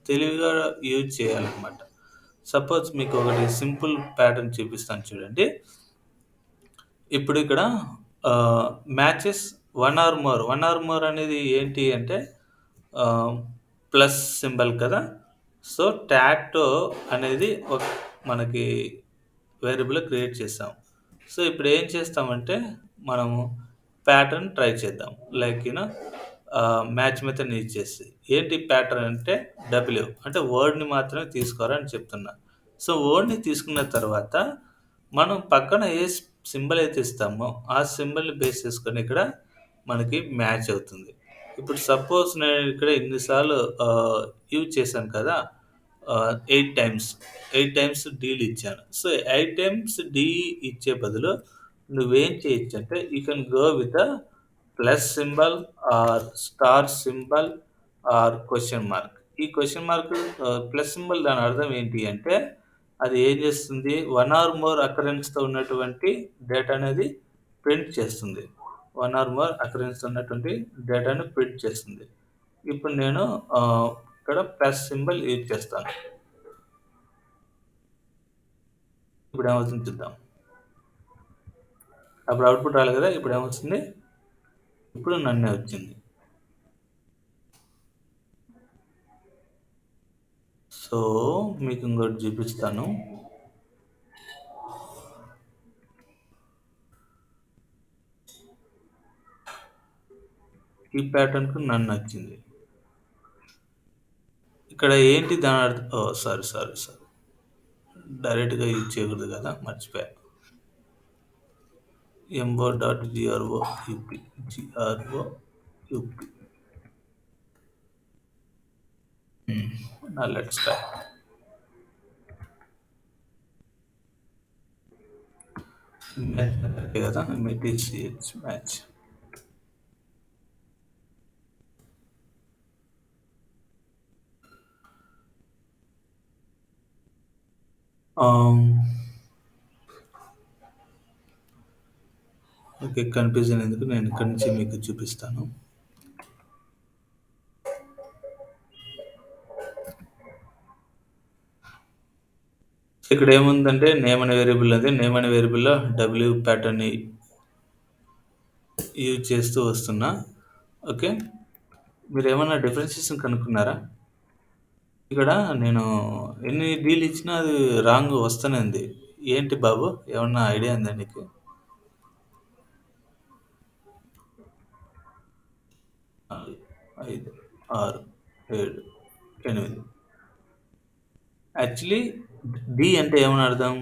తెలివిగా యూజ్ చేయాలన్నమాట. సపోజ్ మీకు ఒకటి సింపుల్ ప్యాటర్న్ చూపిస్తాను చూడండి. ఇప్పుడు ఇక్కడ మ్యాచెస్ 1 ఆర్ మోర్ అనేది ఏంటి అంటే ప్లస్ సింబల్ కదా. సో టాటో అనేది ఒక మనకి వేరియబుల్ క్రియేట్ చేస్తాం. సో ఇప్పుడు ఏం చేస్తామంటే మనము ప్యాటర్న్ ట్రై చేద్దాం. లైక్ మ్యాచ్ మెథడ్ యూజ్ చేసి ఏంటి ప్యాటర్న్ అంటే డబ్ల్యూ అంటే వర్డ్ని మాత్రమే తీసుకోవాలని చెప్తున్నా. సో వర్డ్ని తీసుకున్న తర్వాత మనం పక్కన ఏ సింబల్ అయితే ఇస్తామో ఆ సింబల్ని బేస్ చేసుకొని ఇక్కడ మనకి మ్యాచ్ అవుతుంది. ఇప్పుడు సపోజ్ నేను ఇక్కడ ఇన్నిసార్లు యూజ్ చేశాను కదా, 8 టైమ్స్ డీలు ఇచ్చాను. సో 8 టైమ్స్ డి ఇచ్చే బదులు నువ్వేం చేయొచ్చు అంటే you can go with plus symbol or star symbol or question mark. ఈ క్వశ్చన్ మార్క్ ప్లస్ సింబల్ దాని అర్థం ఏంటి అంటే అది ఏం చేస్తుంది, 1 ఆర్ మోర్ అకరెన్స్తో ఉన్నటువంటి డేటా అనేది ప్రింట్ చేస్తుంది. 1 ఆర్ మోర్ అకరెన్స్ ఉన్నటువంటి డేటాను ప్రింట్ చేస్తుంది. ఇప్పుడు నేను ఇక్కడ ప్లస్ సింబల్ యూజ్ చేస్తాను. ఇప్పుడు ఏమవుతుంది చూద్దాం. అప్పుడు అవుట్పుట్ రాలేదు కదా, ఇప్పుడు ఏమవుతుంది? ఇప్పుడు నన్నే వచ్చింది. సో మీకు ఇంకోటి చూపిస్తాను. ఈ ప్యాటర్న్కు నన్ను వచ్చింది. ఇక్కడ ఏంటి దాని అర్థం? సారీ డైరెక్ట్గా యూజ్ చేయకూడదు కదా, మర్చిపోయా. MO.GROUP Now let's try. Match కదా, MTCH match. Okay, okay. Confusion ఎందుకు నేను ఇక్కడి నుంచి మీకు చూపిస్తాను. ఇక్కడ ఏముందంటే నేమ్ అనే వేరియబుల్ ఉంది. నేమ్ అనే వేరియబుల్‌లో డబ్ల్యూ ప్యాటర్న్‌ని యూజ్ చేస్తూ వస్తున్నా. ఓకే. మీరేమన్నా డిఫరెన్షియేషన్ కనుక్కున్నారా? ఇక్కడ నేను ఎన్ని డీలు ఇచ్చినా అది రాంగ్ వస్తూనే ఉంది. ఏంటి బాబు? ఏమన్నా ఐడియా ఉందా నీకు? 4, 5, 6, 7, 8. యాక్చువల్లీ డి అంటే ఏమని అర్థం?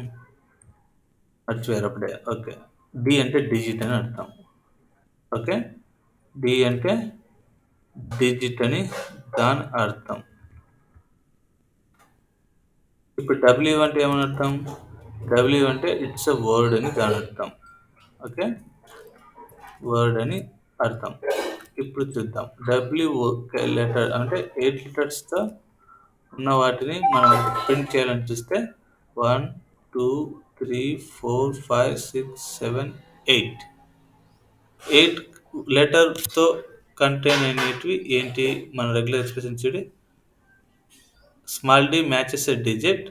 మర్చిపోయారు అప్పుడే. ఓకే. డి అంటే డిజిట్ అని అర్థం. ఓకే. డి అంటే డిజిట్ అని దాని అర్థం. ఇప్పుడు డబ్ల్యూ అంటే ఏమని అర్థం? డబ్ల్యూ అంటే ఇట్స్ ఎ వర్డ్ అని దాని అర్థం. ఓకే. వర్డ్ అని అర్థం. ఇప్పుడు చూద్దాం. డబ్ల్యూ లెటర్ అంటే 8 లెటర్స్‌తో ఉన్న వాటిని మనం ప్రింట్ చేయాలని చూస్తే 1, 2, 3, 4, 5, 6, 7, 8. 8 లెటర్‌తో కంటైన్ అయినటివి ఏంటి? మన రెగ్యులర్ ఎక్స్‌ప్రెషన్ చూడు. Small D matches a digit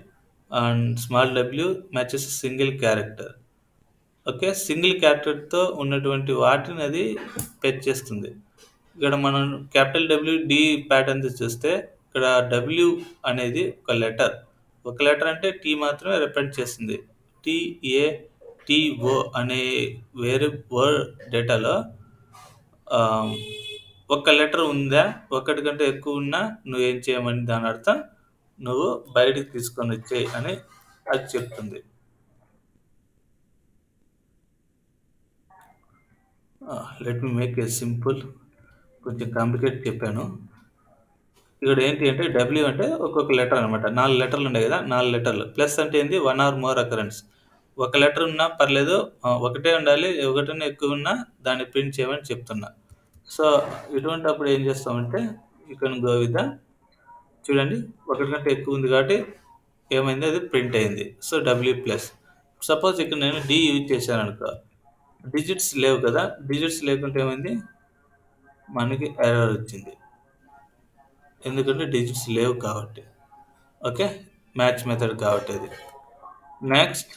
and small W matches a single character. Okay. Single క్యారెక్టర్‌తో ఉన్నటువంటి వాటిని అది ఫెచ్ చేస్తుంది. ఇక్కడ మనం క్యాపిటల్ డబ్ల్యూ డి ప్యాటర్న్స్ చూస్తే ఇక్కడ డబ్ల్యూ అనేది ఒక లెటర్. ఒక లెటర్ అంటే టీ మాత్రమే రిప్రజెంట్ చేస్తుంది. టీఏ, టీఓ అనే వేరే వర్డ్ డేటాలో ఒక లెటర్ ఉందా? ఒకటి కంటే ఎక్కువ ఉన్నా నువ్వేం చేయమని దాని అర్థం నువ్వు బయటికి తీసుకొని వచ్చేయి అని అది చెప్తుంది. Let me make a simple. కొంచెం కాంప్లికేట్ చెప్పాను. ఇక్కడ ఏంటి అంటే డబ్ల్యూ అంటే ఒక్కొక్క లెటర్ అనమాట. 4 లెటర్లు ఉన్నాయి కదా! 4 లెటర్లు. ప్లస్ అంటే ఏంది 1 ఆర్ మోర్ అకరెన్స్. ఒక లెటర్ ఉన్నా పర్లేదు. ఒకటే ఉండాలి. ఒకటన్నా ఎక్కువ ఉన్నా దాన్ని ప్రింట్ చేయమని చెప్తున్నా. సో, ఇటువంటప్పుడు ఏం చేస్తామంటే you can go with the చూడండి ఒకటి కంటే ఎక్కువ ఉంది కాబట్టి ఏమైంది అది ప్రింట్ అయింది. So, W plus. సపోజ్ ఇక్కడ నేను డి యూజ్ చేశాననుకో. డిజిట్స్ లేవు కదా! డిజిట్స్ లేకుంటే ఏమైంది? మనకి ఎర్రర్ వచ్చింది. ఎందుకంటే డిజిట్స్ లేవు కాబట్టి. ఓకే. మ్యాచ్ మెథడ్ కాబట్టి అది. నెక్స్ట్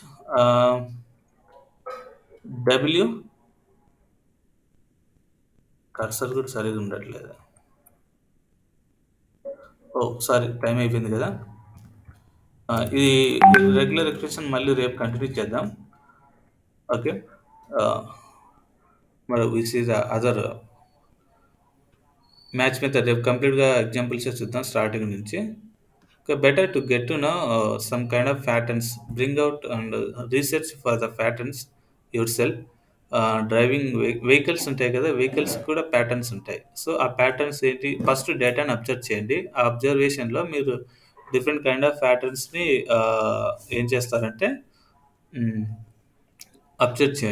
డబ్ల్యూ కర్సర్ కూడా సరిగ్గా ఉండట్లేదు. సారీ టైం అయిపోయింది కదా! ఇది రెగ్యులర్ ఎక్స్‌ప్రెషన్ మళ్ళీ రేపు కంటిన్యూ చేద్దాం. ఓకే. మరి this is other match method రేపు కంప్లీట్‌గా ఎగ్జాంపుల్సే చూద్దాం స్టార్టింగ్ నుంచి. Okay, better to get to know some kind of patterns, bring out and research for the patterns yourself. Driving vehicles ఉంటాయి కదా! వెహికల్స్ కూడా ప్యాటర్న్స్ ఉంటాయి. సో, ఆ ప్యాటర్న్స్ ఏంటి? ఫస్ట్ డేటాని అబ్జర్వ్ చేయండి. ఆ అబ్జర్వేషన్‌లో మీరు డిఫరెంట్ కైండ్ ఆఫ్ ప్యాటర్న్స్‌ని ఏం చేస్తారంటే అబ్జర్వ్ చేయండి.